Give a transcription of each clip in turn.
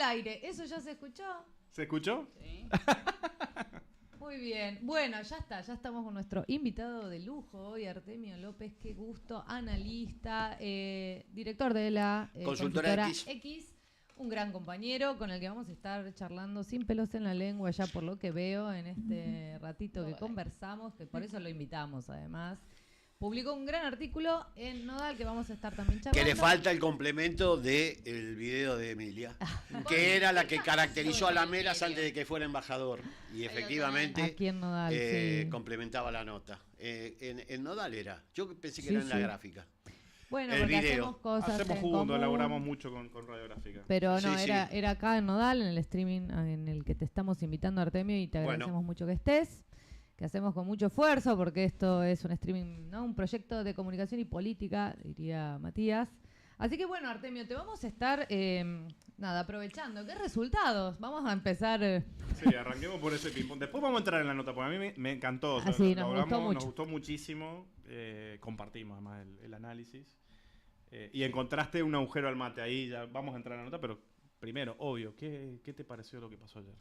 Aire, ¿eso ya se escuchó? ¿Se escuchó? Sí. Muy bien. Bueno, ya está, ya estamos con nuestro invitado de lujo hoy, Artemio López, qué gusto, analista, director de la Consultora X, un gran compañero con el que vamos a estar charlando sin pelos en la lengua, ya por lo que veo en este ratito que conversamos, que por eso lo invitamos además. Publicó un gran artículo en Nodal que vamos a estar también charlando. Que le falta el complemento del video de Emilia, que era la que caracterizó a Lamelas antes de que fuera embajador. Y efectivamente aquí en Nodal, sí. complementaba la nota. En Nodal era. Yo pensé que era en la gráfica. Bueno, el porque video. hacemos cosas Hacemos en juntos, común. elaboramos mucho con radiográfica. Pero no, Sí, era acá en Nodal, en el streaming en el que te estamos invitando, Artemio, y te agradecemos mucho que estés. Que hacemos con mucho esfuerzo, porque esto es un streaming, ¿no? Un proyecto de comunicación y política, diría Matías. Así que bueno, Artemio, te vamos a estar aprovechando. ¿Qué resultados? Vamos a empezar. Sí, arranquemos por ese ping-pong. Después vamos a entrar en la nota, porque a mí me encantó. O sea, sí, nos gustó muchísimo. Compartimos además el análisis. Y encontraste un agujero al mate ahí, ya vamos a entrar en la nota, pero primero, obvio, ¿qué te pareció lo que pasó ayer?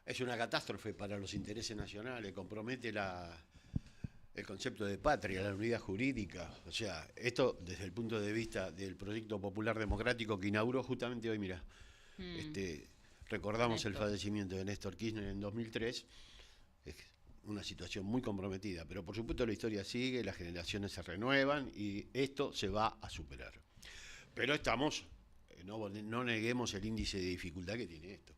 Es una catástrofe para los intereses nacionales, compromete el concepto de patria, la unidad jurídica. O sea, esto desde el punto de vista del proyecto popular democrático que inauguró justamente hoy, mira, recordamos el fallecimiento de Néstor Kirchner en 2003, es una situación muy comprometida, pero por supuesto la historia sigue, las generaciones se renuevan y esto se va a superar. Pero estamos, no neguemos el índice de dificultad que tiene esto.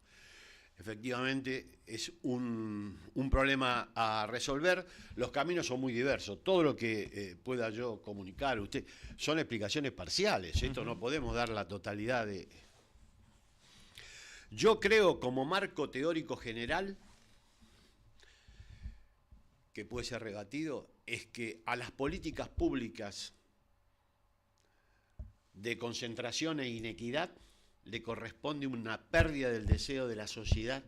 Efectivamente, es un problema a resolver. Los caminos son muy diversos. Todo lo que pueda yo comunicar a usted son explicaciones parciales. Esto no podemos dar la totalidad de... Yo creo, como marco teórico general, que puede ser rebatido, es que a las políticas públicas de concentración e inequidad le corresponde una pérdida del deseo de la sociedad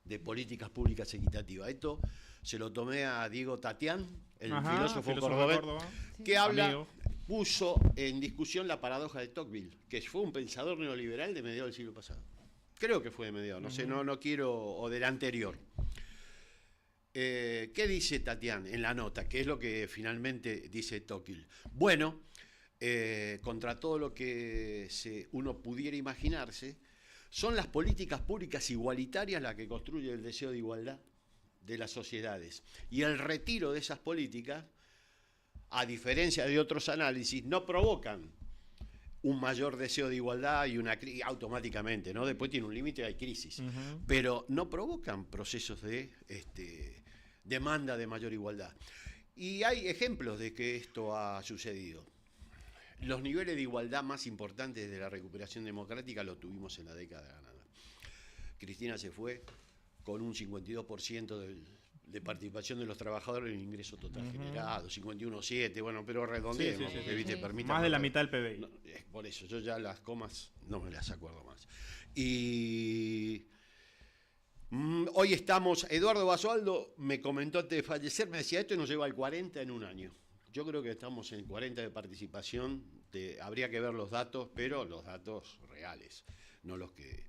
de políticas públicas equitativas. Esto se lo tomé a Diego Tatián, el filósofo cordobés, que puso en discusión la paradoja de Tocqueville, que fue un pensador neoliberal de mediados del siglo pasado. Creo que fue de mediados, no sé, no quiero, o del anterior. ¿Qué dice Tatián en la nota? ¿Qué es lo que finalmente dice Tocqueville? Bueno, contra todo lo que uno pudiera imaginarse, son las políticas públicas igualitarias las que construyen el deseo de igualdad de las sociedades. Y el retiro de esas políticas, a diferencia de otros análisis, no provocan un mayor deseo de igualdad y una crisis automáticamente, ¿no? Después tiene un límite y hay crisis. Pero no provocan procesos de demanda de mayor igualdad. Y hay ejemplos de que esto ha sucedido. Los niveles de igualdad más importantes de la recuperación democrática los tuvimos en la década ganada. Cristina se fue con un 52% de participación de los trabajadores en el ingreso total generado, 51,7, bueno, pero redondeemos, sí. ¿viste? Más de la mitad del PBI. No, por eso, yo ya las comas no me las acuerdo más. Y hoy estamos, Eduardo Basualdo me comentó antes de fallecer, me decía, esto nos lleva al 40 en un año. Yo creo que estamos en 40 de participación, habría que ver los datos, pero los datos reales, no los que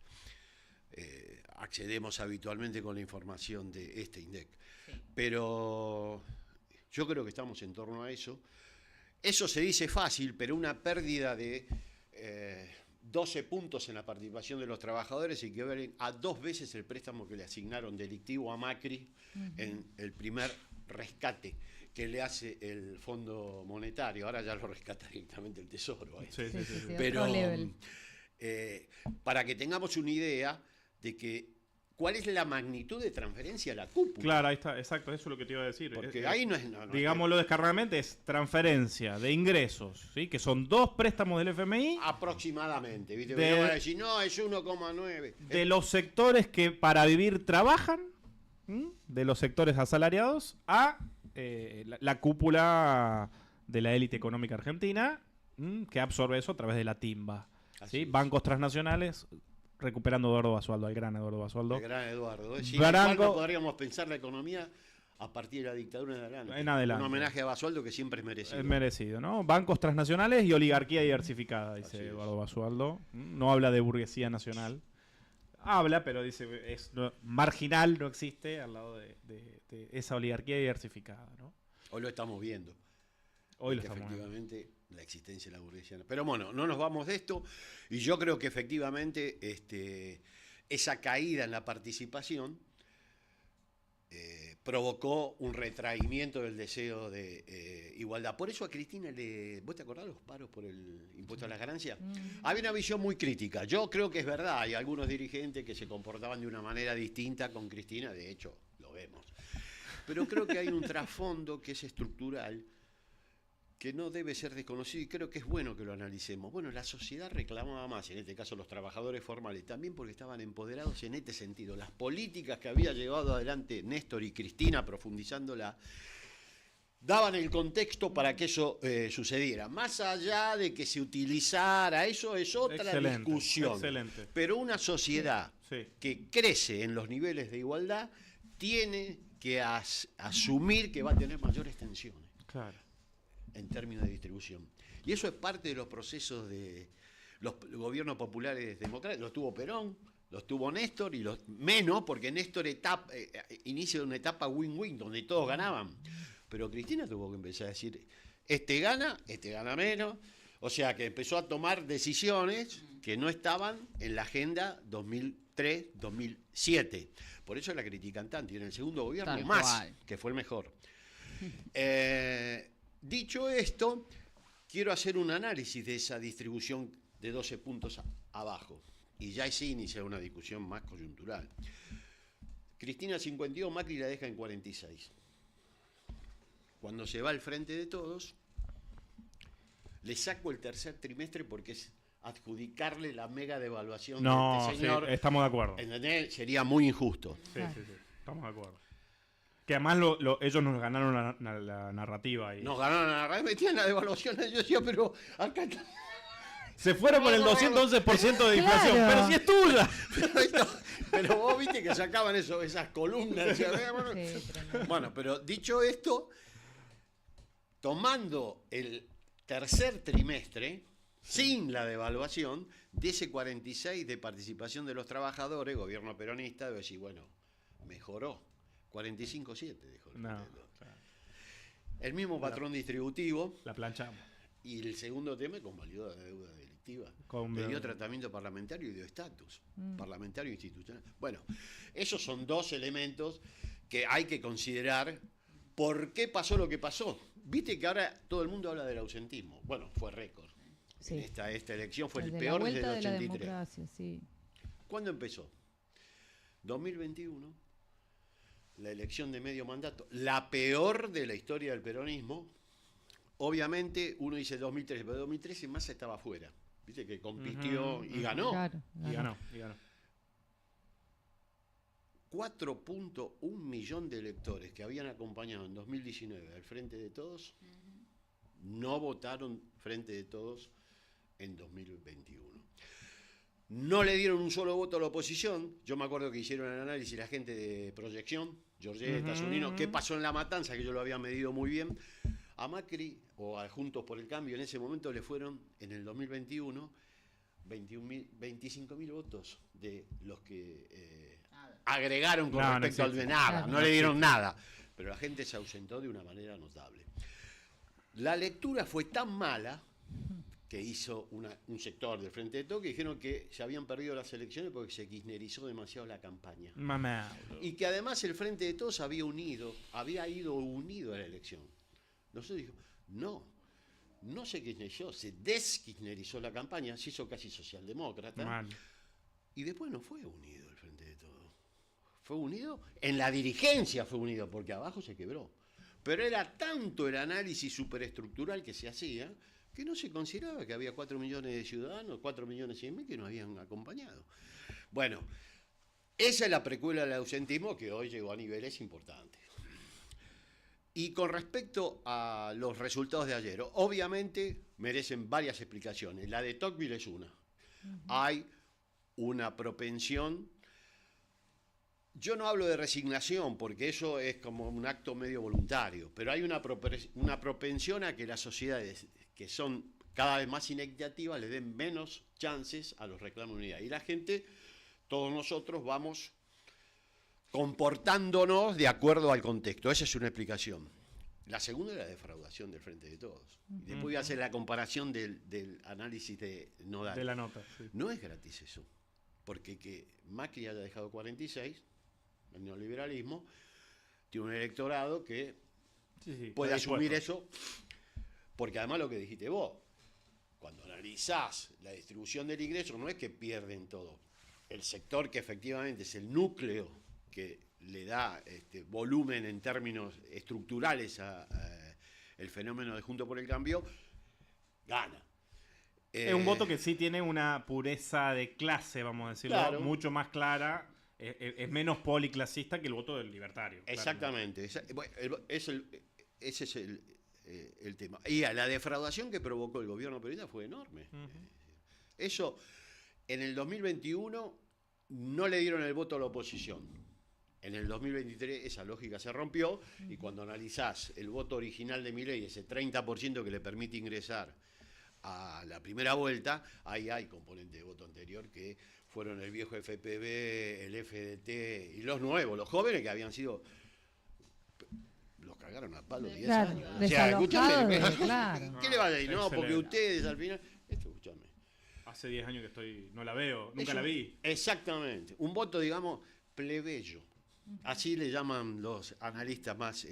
accedemos habitualmente con la información de este INDEC. Sí. Pero yo creo que estamos en torno a eso. Eso se dice fácil, pero una pérdida de 12 puntos en la participación de los trabajadores y que ver a 2 veces el préstamo que le asignaron delictivo a Macri en el primer rescate que le hace el Fondo Monetario. Ahora ya lo rescata directamente el Tesoro. Sí, pero para que tengamos una idea de que cuál es la magnitud de transferencia a la cúpula. Claro, ahí está, exacto, eso es lo que te iba a decir. Porque ahí no es... digámoslo descaradamente, es transferencia de ingresos, ¿sí? Que son 2 préstamos del FMI. Aproximadamente, ¿viste? Van a decir, no, es 1,9. De los sectores que para vivir trabajan, de los sectores asalariados, a la cúpula de la élite económica argentina, que absorbe eso a través de la timba. ¿Sí? Bancos transnacionales... Recuperando Eduardo Basualdo, al gran Eduardo Basualdo. El gran Eduardo. Sin el cual no podríamos pensar la economía a partir de la dictadura en adelante. Un homenaje a Basualdo que siempre es merecido. Es merecido, ¿no? Bancos transnacionales y oligarquía diversificada, dice Eduardo Basualdo. No habla de burguesía nacional. Habla, pero dice es marginal, no existe al lado de esa oligarquía diversificada, ¿no? Hoy lo estamos viendo. Hoy lo estamos efectivamente viendo. La existencia de la burguesía. Pero bueno, no nos vamos de esto. Y yo creo que efectivamente esa caída en la participación provocó un retraimiento del deseo de igualdad. Por eso a Cristina ¿vos te acordás de los paros por el impuesto a las ganancias? Había una visión muy crítica. Yo creo que es verdad. Hay algunos dirigentes que se comportaban de una manera distinta con Cristina. De hecho, lo vemos. Pero creo que hay un trasfondo que es estructural, que no debe ser desconocido y creo que es bueno que lo analicemos. Bueno, la sociedad reclamaba más, en este caso los trabajadores formales, también porque estaban empoderados en este sentido. Las políticas que había llevado adelante Néstor y Cristina, profundizándola, daban el contexto para que eso sucediera. Más allá de que se utilizara, eso es otra discusión. Excelente. Pero una sociedad que crece en los niveles de igualdad tiene que asumir que va a tener mayores tensiones. Claro. En términos de distribución. Y eso es parte de los procesos de los gobiernos populares democráticos. Los tuvo Perón, los tuvo Néstor y los menos, porque Néstor inicia una etapa win-win, donde todos ganaban. Pero Cristina tuvo que empezar a decir, este gana menos. O sea que empezó a tomar decisiones que no estaban en la agenda 2003-2007. Por eso la critican tanto. Y en el segundo gobierno que fue el mejor. Dicho esto, quiero hacer un análisis de esa distribución de 12 puntos abajo. Y ya sí inicia una discusión más coyuntural. Cristina 52, Macri la deja en 46. Cuando se va al Frente de Todos, le saco el tercer trimestre porque es adjudicarle la mega devaluación de este señor. Sí, estamos de acuerdo. ¿Entendés? Sería muy injusto. Sí, estamos de acuerdo. Que además ellos nos ganaron la narrativa. Y... Nos ganaron la narrativa, metían la devaluación. Yo decía, pero acá está... Se fueron por el 211% de inflación, pero si es tuya. Pero vos viste que sacaban esas columnas. Bueno, pero dicho esto, tomando el tercer trimestre, sin la devaluación, de ese 46 de participación de los trabajadores, gobierno peronista, debe decir, bueno, mejoró. 45.7, dijo. Claro. El mismo patrón distributivo. La planchamos. Y el segundo tema, convalidó la deuda delictiva. Le dio tratamiento parlamentario y dio estatus parlamentario e institucional. Bueno, esos son dos elementos que hay que considerar. ¿Por qué pasó lo que pasó? Viste que ahora todo el mundo habla del ausentismo. Bueno, fue récord. Sí. Esta elección fue el peor desde el 83. De la democracia, sí. ¿Cuándo empezó? 2021. La elección de medio mandato, la peor de la historia del peronismo. Obviamente, uno dice 2013, pero 2013 Massa estaba afuera. Viste que compitió y ganó. Claro. Y ganó. 4.1 millón de electores que habían acompañado en 2019 al Frente de Todos, no votaron Frente de Todos en 2021. No le dieron un solo voto a la oposición. Yo me acuerdo que hicieron el análisis la gente de Proyección, Giorgetta, Zunino, qué pasó en La Matanza, que yo lo había medido muy bien. A Macri, o a Juntos por el Cambio, en ese momento le fueron, en el 2021, 25.000 votos de los que agregaron con respecto al de nada. No le dieron nada. Pero la gente se ausentó de una manera notable. La lectura fue tan mala que hizo un sector del Frente de Todos que dijeron que se habían perdido las elecciones porque se kirchnerizó demasiado la campaña. Mamá. Y que además el Frente de Todos había ido unido a la elección. Nosotros dijimos, no se kirchnerizó, se deskirchnerizó la campaña, se hizo casi socialdemócrata. Man. Y después no fue unido el Frente de Todos. Fue unido, en la dirigencia fue unido, porque abajo se quebró. Pero era tanto el análisis superestructural que se hacía, que no se consideraba que había 4 millones de ciudadanos, 4.100.000 que nos habían acompañado. Bueno, esa es la precuela del ausentismo que hoy llegó a niveles importantes. Y con respecto a los resultados de ayer, obviamente merecen varias explicaciones. La de Tocqueville es una. Hay una propensión. Yo no hablo de resignación, porque eso es como un acto medio voluntario, pero hay una propensión a que las sociedades que son cada vez más inequitativas le den menos chances a los reclamos de unidad. Y la gente, todos nosotros, vamos comportándonos de acuerdo al contexto. Esa es una explicación. La segunda es la defraudación del Frente de Todos. Y después voy a hacer la comparación del análisis de Nodal. De la nota, sí. No es gratis eso, porque que Macri haya dejado 46, el neoliberalismo, tiene un electorado que puede asumir eso, porque además lo que dijiste vos, cuando analizás la distribución del ingreso, no es que pierden todo. El sector que efectivamente es el núcleo que le da volumen en términos estructurales a el fenómeno de Juntos por el Cambio, gana. Es un voto que sí tiene una pureza de clase, vamos a decirlo, claro, mucho más clara. Es menos policlasista que el voto del libertario. Exactamente. Ese es el tema. Y la defraudación que provocó el gobierno peronista fue enorme. Eso, en el 2021 no le dieron el voto a la oposición. En el 2023 esa lógica se rompió y cuando analizás el voto original de Milei, ese 30% que le permite ingresar a la primera vuelta, ahí hay componente de voto anterior que fueron el viejo FPV, el FDT y los nuevos, los jóvenes que habían sido... Los cagaron a palo 10 años. O sea, escúchame, claro. ¿Qué le va a decir? No, porque ustedes al final... Escúchame. Hace 10 años que no la veo, nunca la vi. Exactamente. Un voto, digamos, plebeyo. Así le llaman los analistas más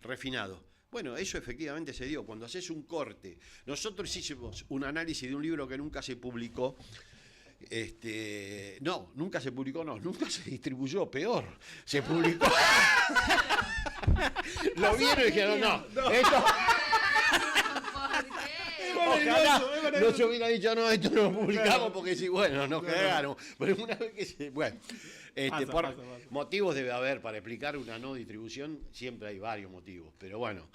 refinados. Bueno, eso efectivamente se dio. Cuando haces un corte, nosotros hicimos un análisis de un libro que nunca se publicó. Nunca se publicó, nunca se distribuyó, peor. Se publicó. Lo vieron y dijeron, no. Esto... Ojalá no se hubiera dicho, no, esto no lo publicamos porque sí, bueno, nos cagaron. Pero una vez que se... Bueno, pasa. Motivos debe haber para explicar una no distribución, siempre hay varios motivos, pero bueno.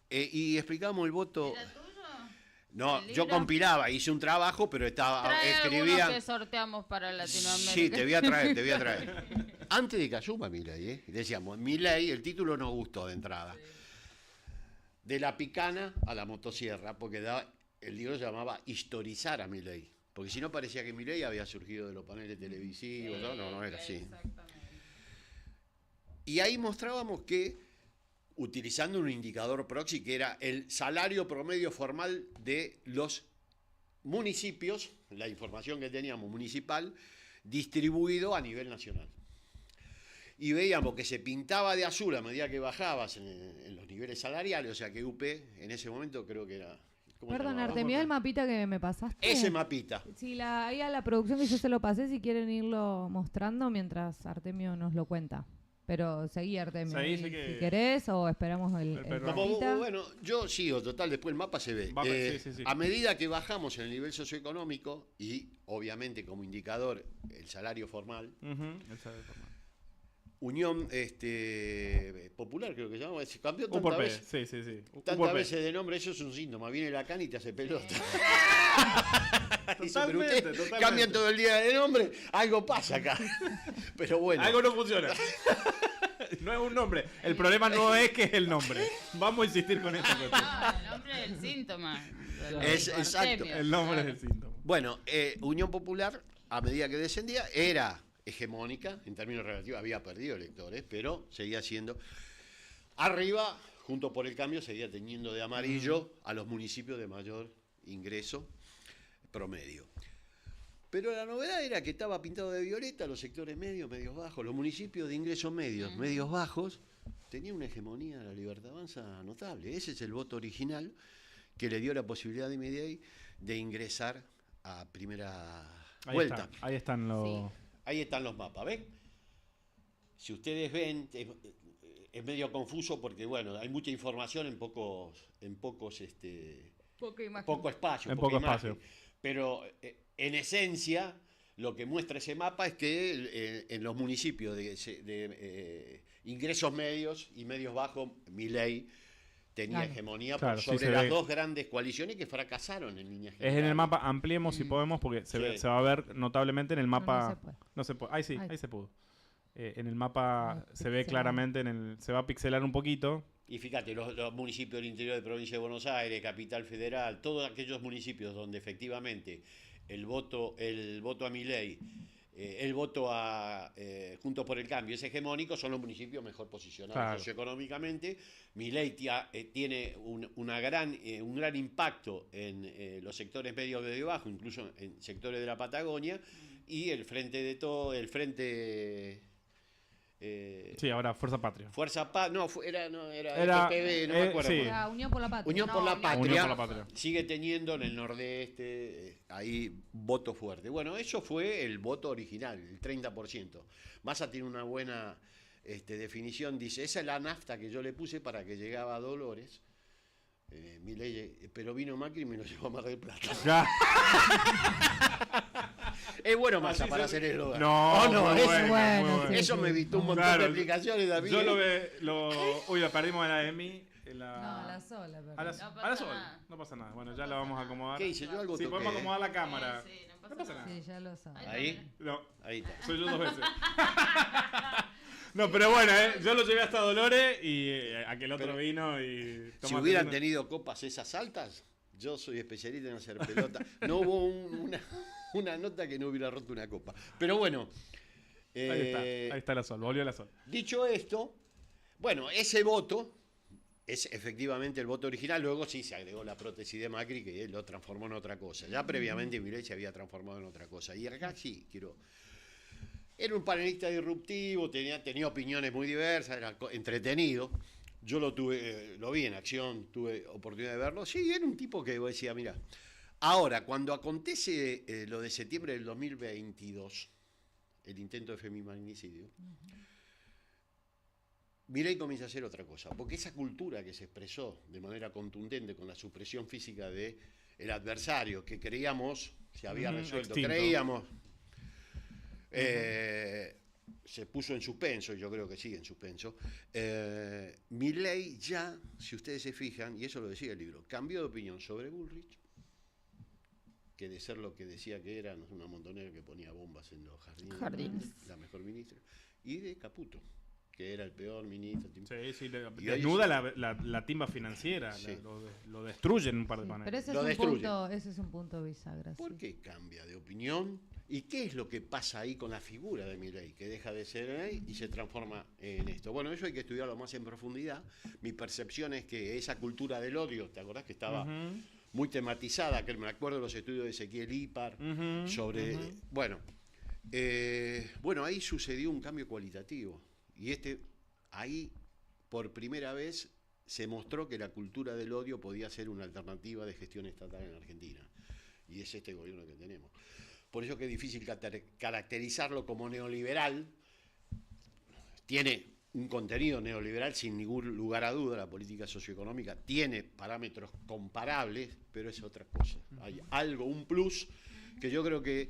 Y explicamos el voto... ¿Era tuyo? No, yo compilaba, hice un trabajo, pero escribía... que sorteamos para Latinoamérica. Sí, te voy a traer. Antes de que asuma Milei, decíamos, Milei, el título nos gustó de entrada. De la picana a la motosierra, porque el libro se llamaba Historizar a Milei. Porque si no parecía que Milei había surgido de los paneles televisivos, no era así. Exactamente. Y ahí mostrábamos que, utilizando un indicador proxy, que era el salario promedio formal de los municipios, la información que teníamos municipal, distribuido a nivel nacional. Y veíamos que se pintaba de azul a medida que bajabas en los niveles salariales, o sea que UP en ese momento creo que era... Perdón, Artemio, el mapita que me pasaste. Ese mapita. Sí, ahí a la producción que yo se lo pasé, si quieren irlo mostrando mientras Artemio nos lo cuenta. Pero seguí, Artemio, si querés, o esperamos el mapita. Bueno, yo sigo, total, después el mapa se ve. Sí. A medida que bajamos en el nivel socioeconómico, y obviamente como indicador el salario formal, el salario formal. Unión Popular, creo que se llama, cambió tantas veces. Sí. Tantas veces de nombre, eso es un síntoma. Viene la cana y te hace pelota. Totalmente. Cambian todo el día de nombre, algo pasa acá. Pero bueno. Algo no funciona. No es un nombre. El problema no es que es el nombre. Vamos a insistir con esto. No, el nombre es el síntoma. Exacto. El nombre es el síntoma. Bueno, Unión Popular, a medida que descendía, era hegemónica, en términos relativos, había perdido electores, pero seguía siendo arriba, junto por el cambio, seguía teniendo de amarillo a los municipios de mayor ingreso promedio. Pero la novedad era que estaba pintado de violeta los sectores medios, medios bajos, los municipios de ingresos medios, medios bajos, tenían una hegemonía de la Libertad Avanza notable. Ese es el voto original que le dio la posibilidad de Milei de ingresar a primera vuelta. Ahí están los... Sí. Ahí están los mapas, ¿ven? Si ustedes ven, es medio confuso porque, bueno, hay mucha información en poco espacio. Pero en esencia, lo que muestra ese mapa es que en los municipios de ingresos medios y medios bajos, Milei tenía hegemonía sobre las dos grandes coaliciones que fracasaron en líneas generales. Es en el mapa, ampliemos si podemos, porque se va a ver notablemente en el mapa. No se puede. Ahí sí, ahí se pudo. en el mapa se ve claramente, se va a pixelar un poquito. Y fíjate, los municipios del interior de provincia de Buenos Aires, Capital Federal, todos aquellos municipios donde efectivamente el voto a Milei, el voto a Juntos por el Cambio es hegemónico, son los municipios mejor posicionados socioeconómicamente. Milei tiene un gran impacto en los sectores medios y bajo, incluso en sectores de la Patagonia, y el frente sí, ahora Fuerza Patria. Era FPV, no me acuerdo. Sí. Era Unión por la Patria. Unión por la Patria, Unión por la Patria. Sigue teniendo en el nordeste ahí voto fuerte. Bueno, eso fue el voto original, el 30%. Massa tiene una buena definición, dice, esa es la nafta que yo le puse para que llegaba a Dolores. Milei, pero vino Macri y me lo llevó a Mar del Plata. Es bueno Massa para hacer el eslogan. Eso me evitó un montón de explicaciones, David. Yo uy, la perdimos en la EMI. No, a la sola. A la sola. No pasa nada. Bueno, ya la vamos a acomodar. ¿Qué hice? Yo algo Sí, toqué, podemos acomodar la cámara. Sí, no pasa nada. Sí, ya lo sabes. ¿Ahí? No, Ahí está. soy yo 2 veces. No, pero bueno, yo lo llevé hasta Dolores y aquel otro vino y... Si hubieran tenido copas esas altas, yo soy especialista en hacer pelota. No hubo una nota que no hubiera roto una copa. Pero bueno. Ahí está la Sol, volvió la Sol. Dicho esto, bueno, ese voto es efectivamente el voto original. Luego sí se agregó la prótesis de Macri que lo transformó en otra cosa. Ya previamente Milei se había transformado en otra cosa. Y acá sí, era un panelista disruptivo, tenía opiniones muy diversas, era entretenido. Yo lo vi en acción, tuve oportunidad de verlo. Sí, era un tipo que decía, mira, ahora, cuando acontece lo de septiembre del 2022, el intento de feminicidio, Milei comienza a hacer otra cosa, porque esa cultura que se expresó de manera contundente con la supresión física del adversario, que creíamos se había resuelto, extinto. Se puso en suspenso, yo creo que sigue en suspenso. Milei ya, si ustedes se fijan, y eso lo decía el libro, cambió de opinión sobre Bullrich, que de ser lo que decía que era, una montonera que ponía bombas en los jardines. La mejor ministra, y de Caputo, que era el peor ministro. Sí, desnuda la timba financiera, sí. lo destruyen un par de paneles. Pero ese es un punto bisagra. ¿Por qué cambia de opinión? ¿Y qué es lo que pasa ahí con la figura de Milei? Que deja de ser Milei y se transforma en esto. Bueno, eso hay que estudiarlo más en profundidad. Mi percepción es que esa cultura del odio, ¿te acordás que estaba muy tematizada? Que me acuerdo de los estudios de Ezequiel Ipar sobre... Bueno, ahí sucedió un cambio cualitativo. Y ahí, por primera vez, se mostró que la cultura del odio podía ser una alternativa de gestión estatal en Argentina. Y es este gobierno que tenemos. Por eso que es difícil caracterizarlo como neoliberal. Tiene un contenido neoliberal sin ningún lugar a duda. La política socioeconómica tiene parámetros comparables, pero es otra cosa. Hay algo, un plus, que yo creo que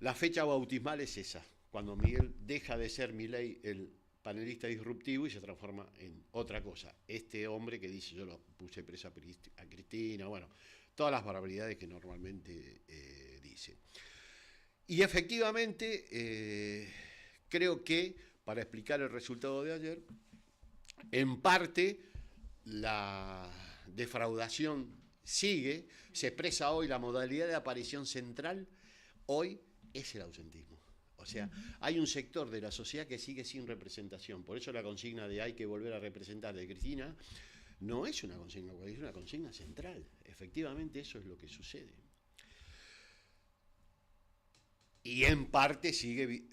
la fecha bautismal es esa. Cuando Miguel deja de ser Milei el panelista disruptivo y se transforma en otra cosa. Este hombre que dice, yo lo puse presa a Cristina, bueno, todas las barbaridades que normalmente dice. Y efectivamente, creo que para explicar el resultado de ayer, en parte la defraudación sigue, se expresa hoy, la modalidad de aparición central hoy es el ausentismo. O sea, hay un sector de la sociedad que sigue sin representación. Por eso la consigna de hay que volver a representar de Cristina no es una consigna, es una consigna central. Efectivamente, eso es lo que sucede. Y en parte sigue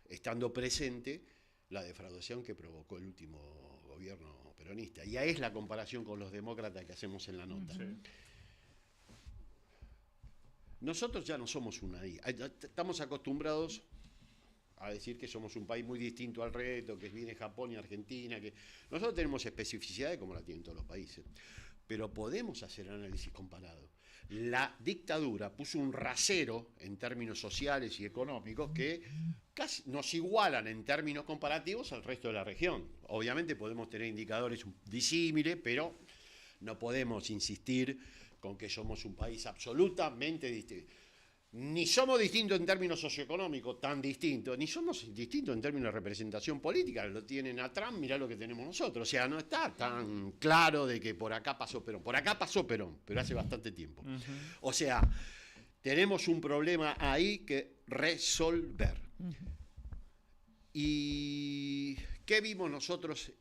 estando presente la defraudación que provocó el último gobierno peronista. Y ahí es la comparación con los demócratas que hacemos en la nota. Sí. Nosotros ya no somos una isla. Estamos acostumbrados a decir que somos un país muy distinto al resto, que viene Japón y Argentina. Que nosotros tenemos especificidades como la tienen todos los países, pero podemos hacer análisis comparado. La dictadura puso un rasero en términos sociales y económicos que casi nos igualan en términos comparativos al resto de la región. Obviamente podemos tener indicadores disímiles, pero no podemos insistir con que somos un país absolutamente distinto. ni somos distintos en términos socioeconómicos, tan distintos, ni somos distintos en términos de representación política. Lo tienen a Trump, mirá lo que tenemos nosotros. O sea, no está tan claro de que por acá pasó Perón. Por acá pasó Perón, pero hace bastante tiempo. O sea, tenemos un problema ahí que resolver. ¿Y qué vimos nosotros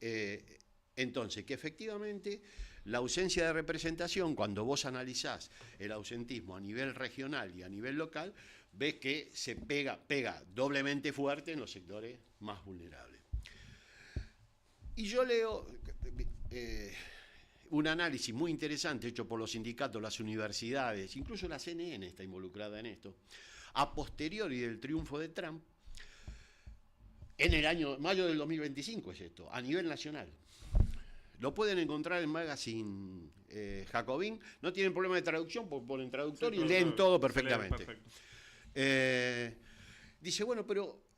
entonces? Que efectivamente la ausencia de representación, cuando vos analizás el ausentismo a nivel regional y a nivel local, ves que se pega doblemente fuerte en los sectores más vulnerables. Y yo leo un análisis muy interesante hecho por los sindicatos, las universidades, incluso la CNN está involucrada en esto, a posteriori del triunfo de Trump, en el año mayo del 2025 es esto, a nivel nacional. Lo pueden encontrar en Magazine Jacobin. No tienen problema de traducción, porque ponen traductor y leen todo perfectamente. Dice, bueno, pero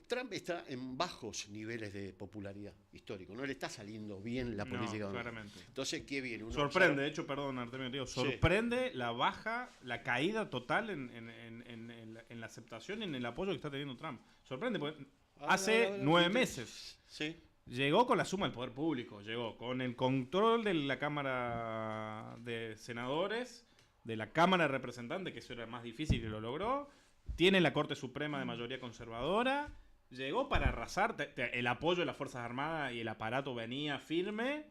Trump está en bajos niveles de popularidad histórico. No le está saliendo bien la política. Claramente. Entonces, ¿qué viene? Sorprende, de hecho, perdón, Artemio, digo, sorprende la caída total en la aceptación y en el apoyo que está teniendo Trump. Sorprende, porque hace 9 meses. Sí. Llegó con la suma del poder público, llegó con el control de la Cámara de Senadores, de la Cámara de Representantes, que eso era más difícil y lo logró, tiene la Corte Suprema de mayoría conservadora, llegó para arrasar, el apoyo de las Fuerzas Armadas y el aparato venía firme,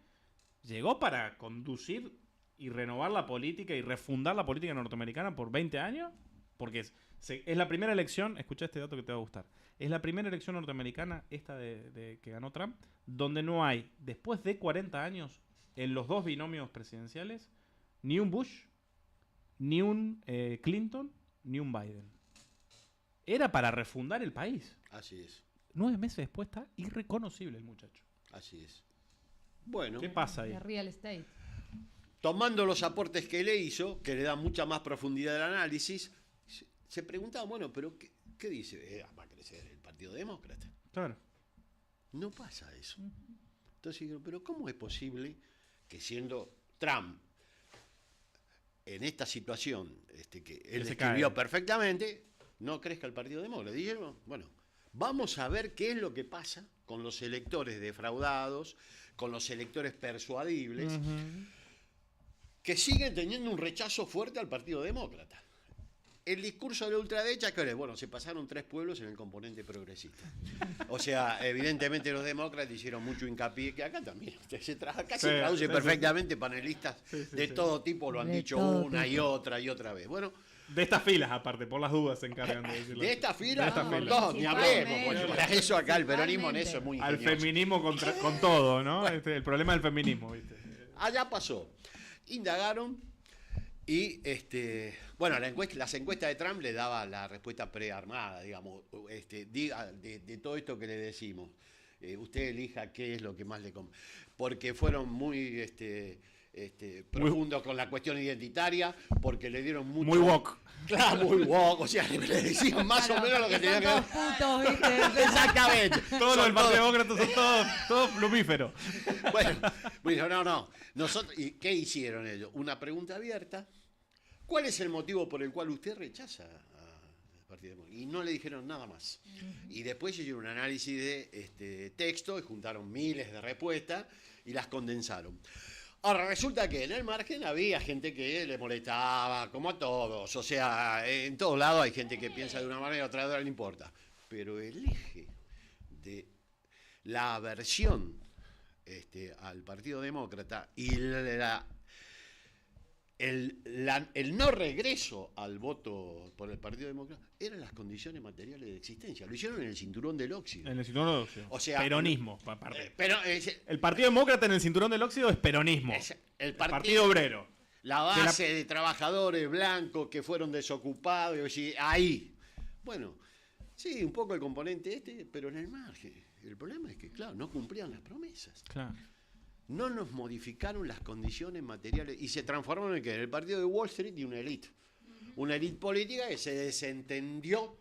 llegó para conducir y renovar la política y refundar la política norteamericana por 20 años, porque es la primera elección, escucha este dato que te va a gustar, es la primera elección norteamericana, esta de que ganó Trump, donde no hay, después de 40 años, en los dos binomios presidenciales, ni un Bush, ni un Clinton, ni un Biden. Era para refundar el país. Así es. 9 meses después está irreconocible el muchacho. Así es. Bueno. ¿Qué pasa ahí? De real estate. Tomando los aportes que le hizo, que le dan mucha más profundidad al análisis, se preguntaba, bueno, pero ¿qué dice? Va a crecer el Partido Demócrata. Claro. No pasa eso. Entonces digo, pero ¿cómo es posible que siendo Trump en esta situación que él describió perfectamente, no crezca el Partido Demócrata? Dijeron, bueno, vamos a ver qué es lo que pasa con los electores defraudados, con los electores persuadibles, que siguen teniendo un rechazo fuerte al Partido Demócrata. El discurso de la ultraderecha, ¿qué es? Bueno, se pasaron 3 pueblos en el componente progresista. O sea, evidentemente los demócratas hicieron mucho hincapié, que acá también se traduce perfectamente, panelistas de todo tipo lo han dicho una y otra vez. Bueno, de estas filas, aparte, por las dudas se encargan de decirlo. De estas filas, no, ni hablemos. Para eso acá el peronismo en eso es muy ingenioso. Al feminismo con todo, ¿no? El problema del feminismo, ¿viste? Allá pasó. Indagaron. Y bueno, las encuestas de Trump le daba la respuesta prearmada, digamos, de todo esto que le decimos. Usted elija qué es lo que más le conviene. Porque fueron muy profundos con la cuestión identitaria, porque le dieron mucho. Muy woke. Claro, muy woke. O sea, le decían más o menos lo que tenía que ver. Putos, ¿viste? Exactamente. Todos los del Partido Demócrata son todos plumíferos. Bueno, no. Nosotros, ¿y qué hicieron ellos? Una pregunta abierta. ¿Cuál es el motivo por el cual usted rechaza al Partido Demócrata? Y no le dijeron nada más. Y después hicieron un análisis de texto y juntaron miles de respuestas y las condensaron. Ahora, resulta que en el margen había gente que le molestaba, como a todos. O sea, en todos lados hay gente que piensa de una manera, otra de otra, no importa. Pero el eje de la aversión al Partido Demócrata y el no regreso al voto por el Partido Demócrata eran las condiciones materiales de existencia. Lo hicieron en el cinturón del óxido. En el cinturón del óxido. O sea, peronismo, aparte. El Partido Demócrata en el cinturón del óxido es peronismo. El Partido Obrero. La base de trabajadores blancos que fueron desocupados. Ahí. Bueno, sí, un poco el componente pero en el margen. El problema es que, claro, no cumplían las promesas. Claro. No nos modificaron las condiciones materiales y se transformaron en el partido de Wall Street y una élite. Una élite política que se desentendió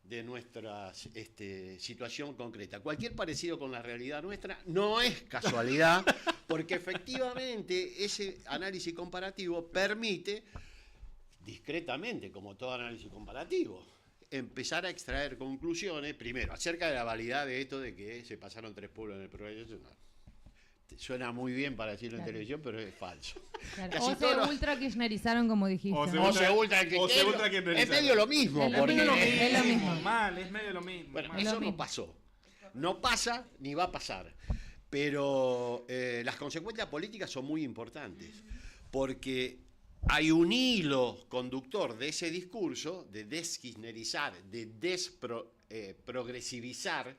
de nuestra situación concreta. Cualquier parecido con la realidad nuestra no es casualidad, porque efectivamente ese análisis comparativo permite discretamente, como todo análisis comparativo, empezar a extraer conclusiones, primero, acerca de la validad de esto de que se pasaron 3 pueblos en el progreso. Suena muy bien para decirlo en televisión, pero es falso. Claro. O se ultra kirchnerizaron, como dijiste. O se ultra kirchnerizzaron. Es medio lo mismo. Es lo mismo. Mal, es medio lo mismo. Bueno, mal. eso no pasó. No pasa ni va a pasar. Pero las consecuencias políticas son muy importantes. Porque hay un hilo conductor de ese discurso de deskirchnerizar, de desprogresivizar,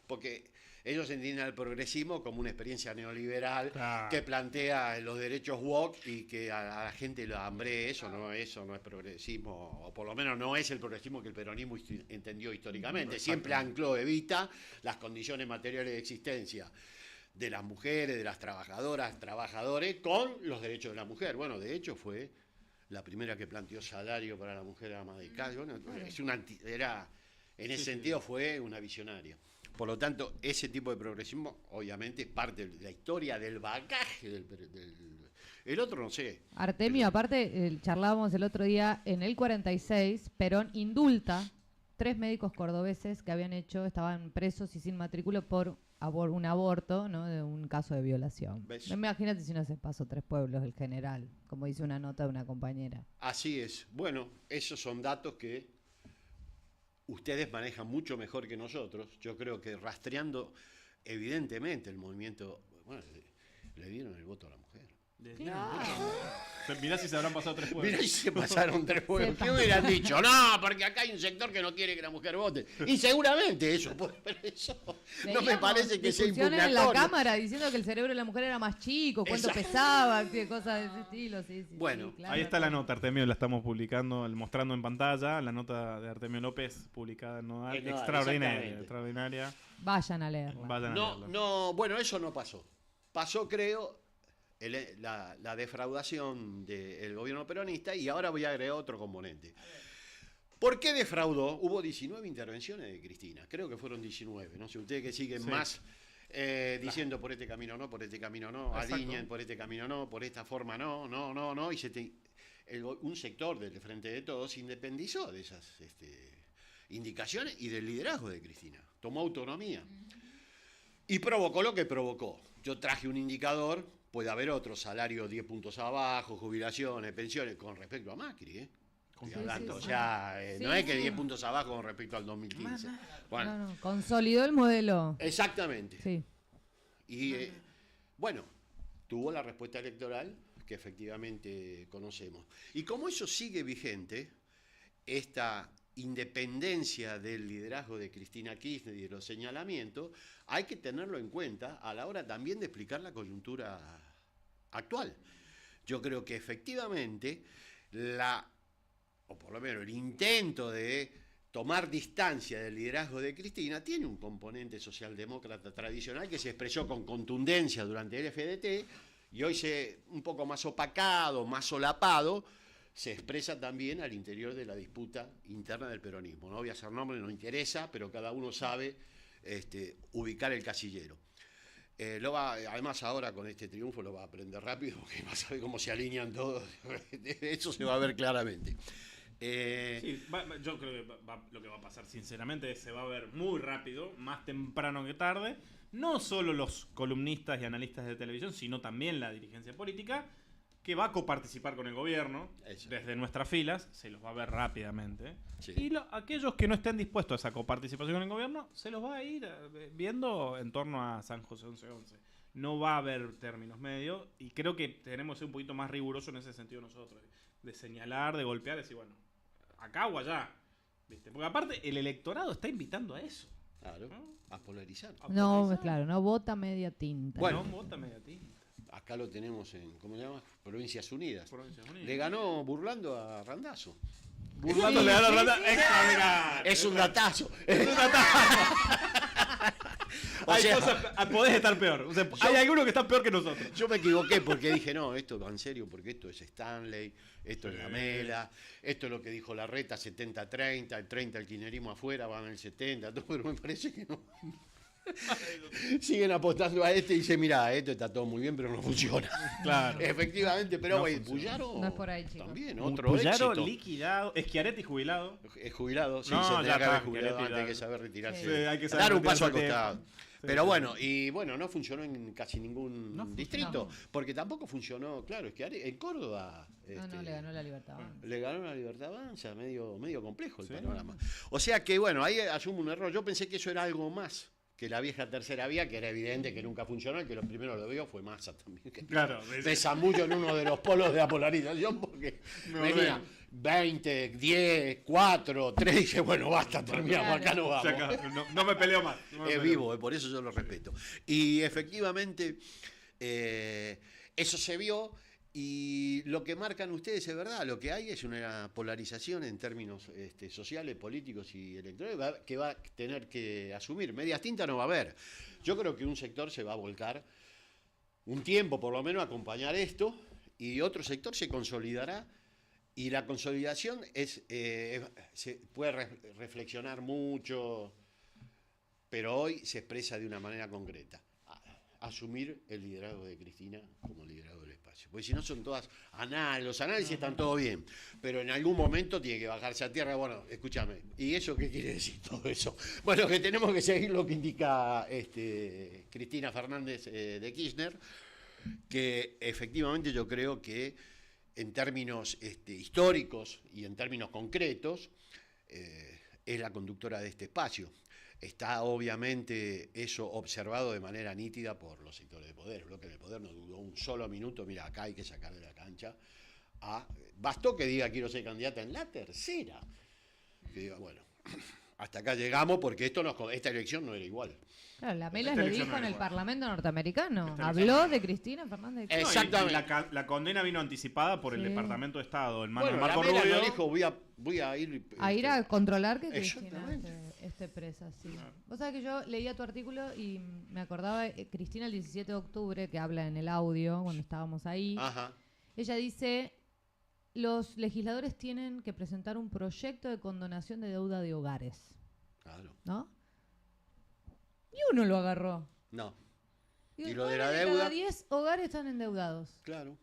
porque ellos entienden al progresismo como una experiencia neoliberal que plantea los derechos woke y que a la gente lo hambre. Eso no es progresismo, o por lo menos no es el progresismo que el peronismo entendió históricamente. Siempre ancló, evita las condiciones materiales de existencia de las mujeres, de las trabajadoras, trabajadores, con los derechos de la mujer. Bueno, de hecho fue la primera que planteó salario para la mujer ama de casa. Bueno, en ese sentido fue una visionaria. Por lo tanto, ese tipo de progresismo, obviamente, es parte de la historia, del bagaje el otro no sé. Artemio, aparte, charlábamos el otro día, en el 46, Perón indulta 3 médicos cordobeses que estaban presos y sin matrícula por un aborto, ¿no? De un caso de violación. Imagínate si no se pasó 3 pueblos el general, como dice una nota de una compañera. Así es. Bueno, esos son datos que ustedes manejan mucho mejor que nosotros. Yo creo que rastreando, evidentemente, el movimiento... Bueno, le dieron el voto a la mujer. Mirá si se habrán pasado 3 pueblos. Mirá si se pasaron 3 pueblos. ¿Qué hubieran dicho? No, porque acá hay un sector que no quiere que la mujer vote. Y seguramente eso, pero eso no me parece que sea impugnatorio. En la Cámara diciendo que el cerebro de la mujer era más chico, cuánto pesaba, cosas de ese estilo. Sí, bueno, claro, ahí está la nota, Artemio, la estamos publicando, mostrando en pantalla, la nota de Artemio López, publicada en Nodal. Extraordinaria. Vayan a leerla. No, bueno, eso no pasó. Pasó, creo, la defraudación del gobierno peronista, y ahora voy a agregar otro componente. ¿Por qué defraudó? Hubo 19 intervenciones de Cristina, creo que fueron 19, no sé, ustedes que siguen más diciendo por este camino no, por este camino no, alineen por este camino no, por esta forma no, y un sector del Frente de Todos se independizó de esas indicaciones y del liderazgo de Cristina, tomó autonomía y provocó lo que provocó. Yo traje un indicador. Puede haber otro, salario 10 puntos abajo, jubilaciones, pensiones, con respecto a Macri, Estoy hablando, no es que 10 puntos abajo con respecto al 2015. Bueno, consolidó el modelo. Exactamente. Sí. Y bueno, tuvo la respuesta electoral que efectivamente conocemos. Y como eso sigue vigente, esta independencia del liderazgo de Cristina Kirchner y de los señalamientos, hay que tenerlo en cuenta a la hora también de explicar la coyuntura actual. Yo creo que efectivamente o por lo menos el intento de tomar distancia del liderazgo de Cristina tiene un componente socialdemócrata tradicional que se expresó con contundencia durante el FDT y hoy un poco más opacado, más solapado, se expresa también al interior de la disputa interna del peronismo. No voy a hacer nombre, no interesa, pero cada uno sabe ubicar el casillero. Además ahora con este triunfo lo va a aprender rápido porque va a saber cómo se alinean todos. Eso se va a ver claramente. Yo creo que lo que va a pasar sinceramente es que se va a ver muy rápido, más temprano que tarde, no solo los columnistas y analistas de televisión, sino también la dirigencia política, que va a coparticipar con el gobierno. Eso. Desde nuestras filas, se los va a ver rápidamente. Sí. Y aquellos que no estén dispuestos a esa coparticipación con el gobierno, se los va a ir viendo en torno a San José 1111. No va a haber términos medios, y creo que tenemos que ser un poquito más rigurosos en ese sentido nosotros, de señalar, de golpear, de decir, bueno, acá o allá. ¿Viste? Porque aparte, el electorado está invitando a eso. Claro, ¿no? A polarizar. No, claro, no vota media tinta. Bueno, no vota media tinta. Acá lo tenemos en, ¿cómo se llama? Provincias Unidas. Le ganó burlando a Randazzo. Burlando le ganó a Randazzo. Es un datazo. Es un datazo. Podés estar peor. O sea, hay alguno que está peor que nosotros. Yo me equivoqué porque dije, no, esto va en serio, porque esto es Stanley, esto es Lamela, esto es lo que dijo Larreta, 70-30, el 30 el kirchnerismo afuera, van el 70, todo, pero me parece que no. Siguen apostando a este y dicen, mira, esto está todo muy bien, pero no funciona. Claro. Efectivamente, pero No güey, funciona. Puyaro No es por ahí, chicos. también, otro Puyaro éxito. liquidado. Schiaretti jubilado. Es jubilado, sí, No, se ya tendría que está, haber jubilado Schiaretti antes, hay ya. que saber retirarse. Sí, hay que saber Dar un paso al retirarse a costado. tiempo. Pero Sí, bueno, y bueno, no funcionó en casi ningún No funcionó. distrito, porque tampoco funcionó, claro, es que en Córdoba No, le ganó la Libertad Avanza. le ganó la Libertad Avanza, medio complejo el Sí. panorama. O sea que bueno, ahí asumo un error. Yo pensé que eso era algo más que la vieja tercera vía, que era evidente que nunca funcionó, y que lo primero lo vio fue Massa también. Que Claro. me zambullo en uno de los polos de la polarización porque Me venía ordeno. 20, 10, 4, 3, y dije, bueno, basta, terminamos, acá no vamos. Se acabó. No me peleo más. No me Es peleo. vivo, por eso yo lo respeto. Y efectivamente, eso se vio, y lo que marcan ustedes es verdad, lo que hay es una polarización en términos sociales, políticos y electorales que va a tener que asumir. Medias tintas no va a haber. Yo creo que un sector se va a volcar un tiempo, por lo menos, a acompañar esto, y otro sector se consolidará. Y la consolidación se puede reflexionar mucho, pero hoy se expresa de una manera concreta. Asumir el liderazgo de Cristina como liderazgo del espacio. Porque si no son todas los análisis están todo bien, pero en algún momento tiene que bajarse a tierra. Bueno, escúchame, ¿y eso qué quiere decir todo eso? Bueno, que tenemos que seguir lo que indica Cristina Fernández de Kirchner, que efectivamente yo creo que en términos históricos y en términos concretos es la conductora de este espacio. Está obviamente eso observado de manera nítida por los sectores de poder. El bloque de poder no dudó un solo minuto, mira, acá hay que sacar de la cancha. Bastó que diga quiero ser candidata en la tercera. Que diga, bueno, hasta acá llegamos porque esta elección no era igual. Claro, la Melas Esta lo elección dijo en no el era Parlamento norteamericano. Esta elección Habló no era de Cristina Fernández de Kirchner. Exactamente. La condena vino anticipada por el Sí. Departamento de Estado, en mano Bueno, de Marco la Mela Rubio. no dijo voy a ir A ir a controlar que Cristina Exactamente. esté presa, sí. Vos sabés que yo leía tu artículo y me acordaba de Cristina el 17 de octubre, que habla en el audio, cuando estábamos ahí. Ajá. Ella dice, los legisladores tienen que presentar un proyecto de condonación de deuda de hogares, Claro. ¿no? Y uno lo agarró. No. Digo, ¿Y lo de la nueve deuda? cada 10 hogares están endeudados. Claro.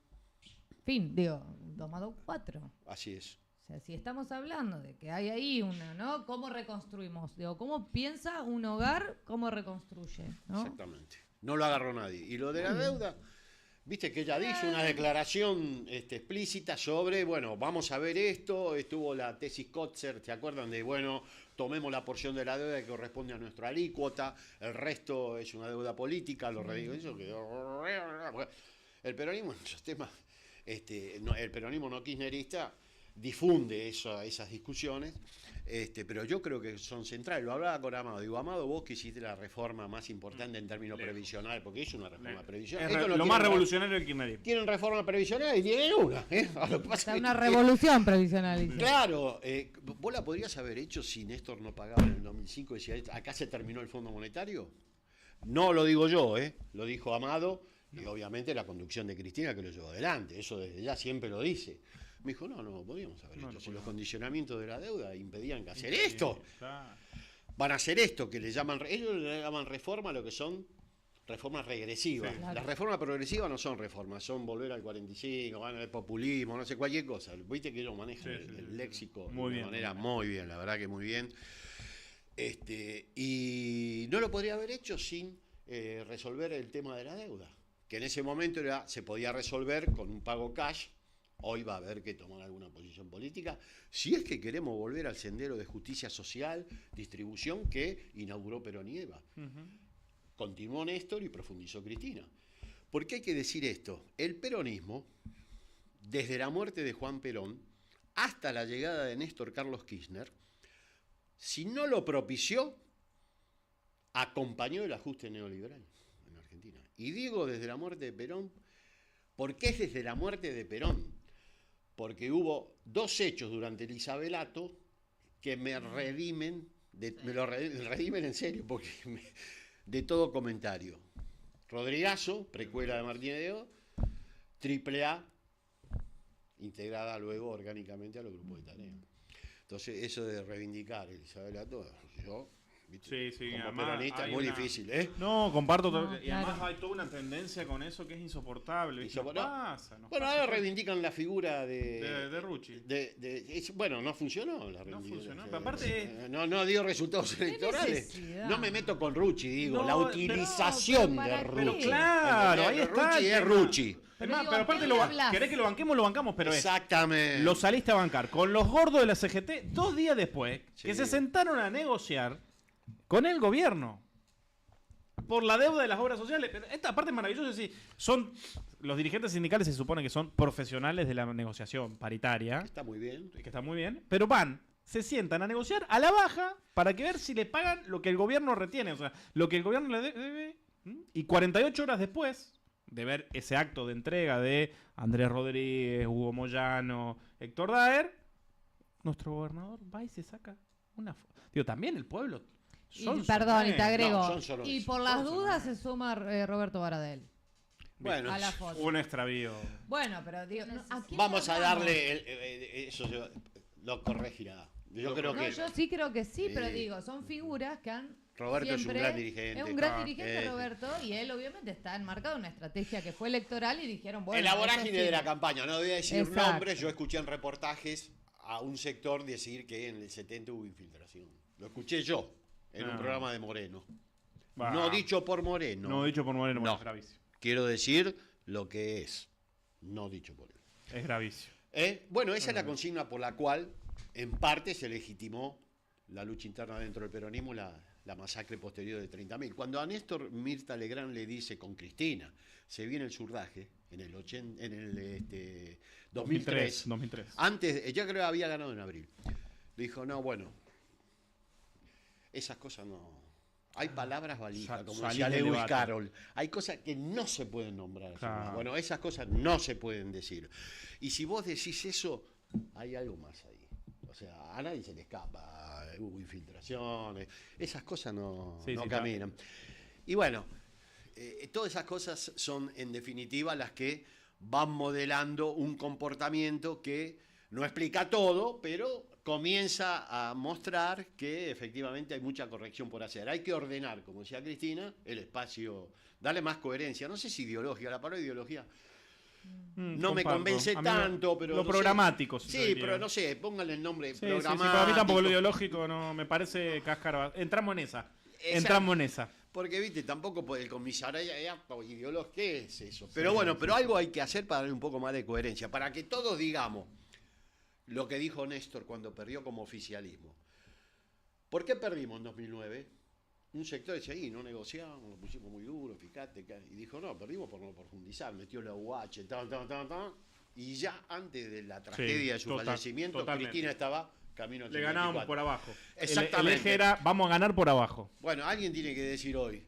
Fin, digo, 2 más 2, 4. Así es. O sea, si estamos hablando de que hay ahí una, ¿no? ¿Cómo reconstruimos? Digo, ¿cómo piensa un hogar? ¿Cómo reconstruye? ¿no? Exactamente. No lo agarró nadie. Y lo de la deuda, viste que ella hizo una declaración explícita sobre, bueno, vamos a ver esto. Estuvo la tesis Kotzer, ¿te acuerdan? De, bueno, tomemos la porción de la deuda que corresponde a nuestra alícuota, el resto es una deuda política, lo redigo. Eso quedó. El peronismo en esos temas, el peronismo no kirchnerista difunde esas discusiones, pero yo creo que son centrales. Lo hablaba con Amado. Digo, Amado, vos que hiciste la reforma más importante en términos previsionales, porque es una reforma previsional. Es Esto no lo tiene más revolucionario del kirchnerismo. Tienen reforma previsional y tienen una. A lo que pasa Está es una que- revolución previsional. Dice. Claro, vos la podrías haber hecho si Néstor no pagaba en el 2005 y decía, acá se terminó el Fondo Monetario. No lo digo yo, lo dijo Amado y obviamente la conducción de Cristina que lo llevó adelante. Eso desde ya siempre lo dice. Me dijo, no podíamos haber hecho. Si los condicionamientos de la deuda impedían que hacer esto, van a hacer esto, que ellos le llaman reforma, lo que son reformas regresivas. Sí. Claro. Las reformas progresivas no son reformas, son volver al 45, van al populismo, no sé, cualquier cosa. Viste que ellos manejan el léxico Muy de bien, una manera muy muy bien, la verdad que muy bien. Y no lo podría haber hecho sin resolver el tema de la deuda, que en ese momento se podía resolver con un pago cash. Hoy va a haber que tomar alguna posición política, si es que queremos volver al sendero de justicia social, distribución que inauguró Perón y Eva. Continuó Néstor y profundizó Cristina. ¿Por qué hay que decir esto? El peronismo, desde la muerte de Juan Perón hasta la llegada de Néstor Carlos Kirchner, si no lo propició, acompañó el ajuste neoliberal en Argentina. Y digo desde la muerte de Perón, ¿por qué es desde la muerte de Perón? Porque hubo dos hechos durante el Isabelato que me redimen, me lo redimen en serio, porque de todo comentario. Rodrigazo, precuela de Martínez de O, AAA, integrada luego orgánicamente a los grupos de tarea. Entonces, eso de reivindicar el Isabelato, yo ¿viste? Sí, Como además peronista hay es muy una- difícil, ¿eh? No, comparto No, todo. Y claro. además hay toda una tendencia con eso que es insoportable. ¿viste? Nos pasa, Bueno, ahora reivindican la figura de Rucci. Bueno, no funcionó la No reivindicación. funcionó, pero aparte No dio resultados electorales. necesidad? No me meto con Rucci, digo, No, la pero- utilización pero de ¿para Rucci. qué? Pero claro, ahí está. Rucci el es tema. Rucci. Es Pero más, digo, pero ¿a aparte quién lo le ba- hablas? querés que lo banquemos, lo bancamos, pero Exactamente. lo saliste a bancar con los gordos de la CGT 2 días después Sí. que se sentaron a negociar con el gobierno por la deuda de las obras sociales. Pero esta parte es maravillosa, sí. Son los dirigentes sindicales se supone que son profesionales de la negociación paritaria, Está muy bien. que está muy bien, pero se sientan a negociar a la baja para que ver si le pagan lo que el gobierno retiene, o sea, lo que el gobierno le debe, y 48 horas después de ver ese acto de entrega de Andrés Rodríguez, Hugo Moyano, Héctor Daer, nuestro gobernador va y se saca una foto. Digo, también el pueblo. Perdón, y te agrego. No, son solo y eso. por las Son solo dudas se suma Roberto Baradel Bueno, a la foto. Un extravío. Bueno, pero digo, ¿a quién vamos le a hablamos? darle eso lo corregirá. Yo creo No, que yo sí creo que sí, pero Sí. digo, son figuras que han. Roberto es un siempre- gran dirigente. Es un gran Ah, dirigente, Roberto, y él obviamente está enmarcado en una estrategia que fue electoral y dijeron, bueno. en la eso vorágine sí. de la campaña, no voy a decir Exacto. nombres, yo escuché en reportajes a un sector decir que en el 70 hubo infiltración. Lo escuché yo en un Ah. programa de Moreno. Bah. No dicho por Moreno. No dicho por Moreno, bueno, No. es gravísimo. Quiero decir lo que es. No dicho por él. Es gravísimo. Bueno, esa es la consigna por la cual, en parte, se legitimó la lucha interna dentro del peronismo, la masacre posterior de 30.000. Cuando a Néstor Mirta Legrand le dice con Cristina, se viene el surdaje, en el 2003, 2003. antes, ella creo que había ganado en abril, dijo, no, bueno, esas cosas no... Hay palabras valijas, como Salí decía del Lewis debate. Carroll. Hay cosas que no se pueden nombrar. Claro. Bueno, esas cosas no se pueden decir. Y si vos decís eso, hay algo más ahí. O sea, a nadie se le escapa. Hubo infiltraciones. Esas cosas no Sí, sí, caminan. Y bueno, todas esas cosas son en definitiva las que van modelando un comportamiento que no explica todo, pero comienza a mostrar que efectivamente hay mucha corrección por hacer. Hay que ordenar, como decía Cristina, el espacio, darle más coherencia. No sé si ideología, la palabra ideología no me Comparto. convence A mí tanto, pero lo no sé. programático. Sí, diría. pero no sé, pónganle el nombre Sí, sí, sí, programático. para mí tampoco lo ideológico no me parece cáscara. Entramos en esa. Esa- Entramos en esa. Porque, viste, tampoco por el comisariato ideológico, ¿qué es eso? Pero bueno, pero algo hay que hacer para darle un poco más de coherencia, para que todos digamos lo que dijo Néstor cuando perdió como oficialismo. ¿Por qué perdimos en 2009? Un sector decía, ahí no negociamos, lo pusimos muy duro, fíjate. Y dijo, no, perdimos por no profundizar, metió la UH, y ya antes de la tragedia de su fallecimiento, totalmente. Cristina estaba camino al Le ganábamos 54. por abajo. Exactamente. El eje era, vamos a ganar por abajo. Bueno, alguien tiene que decir hoy,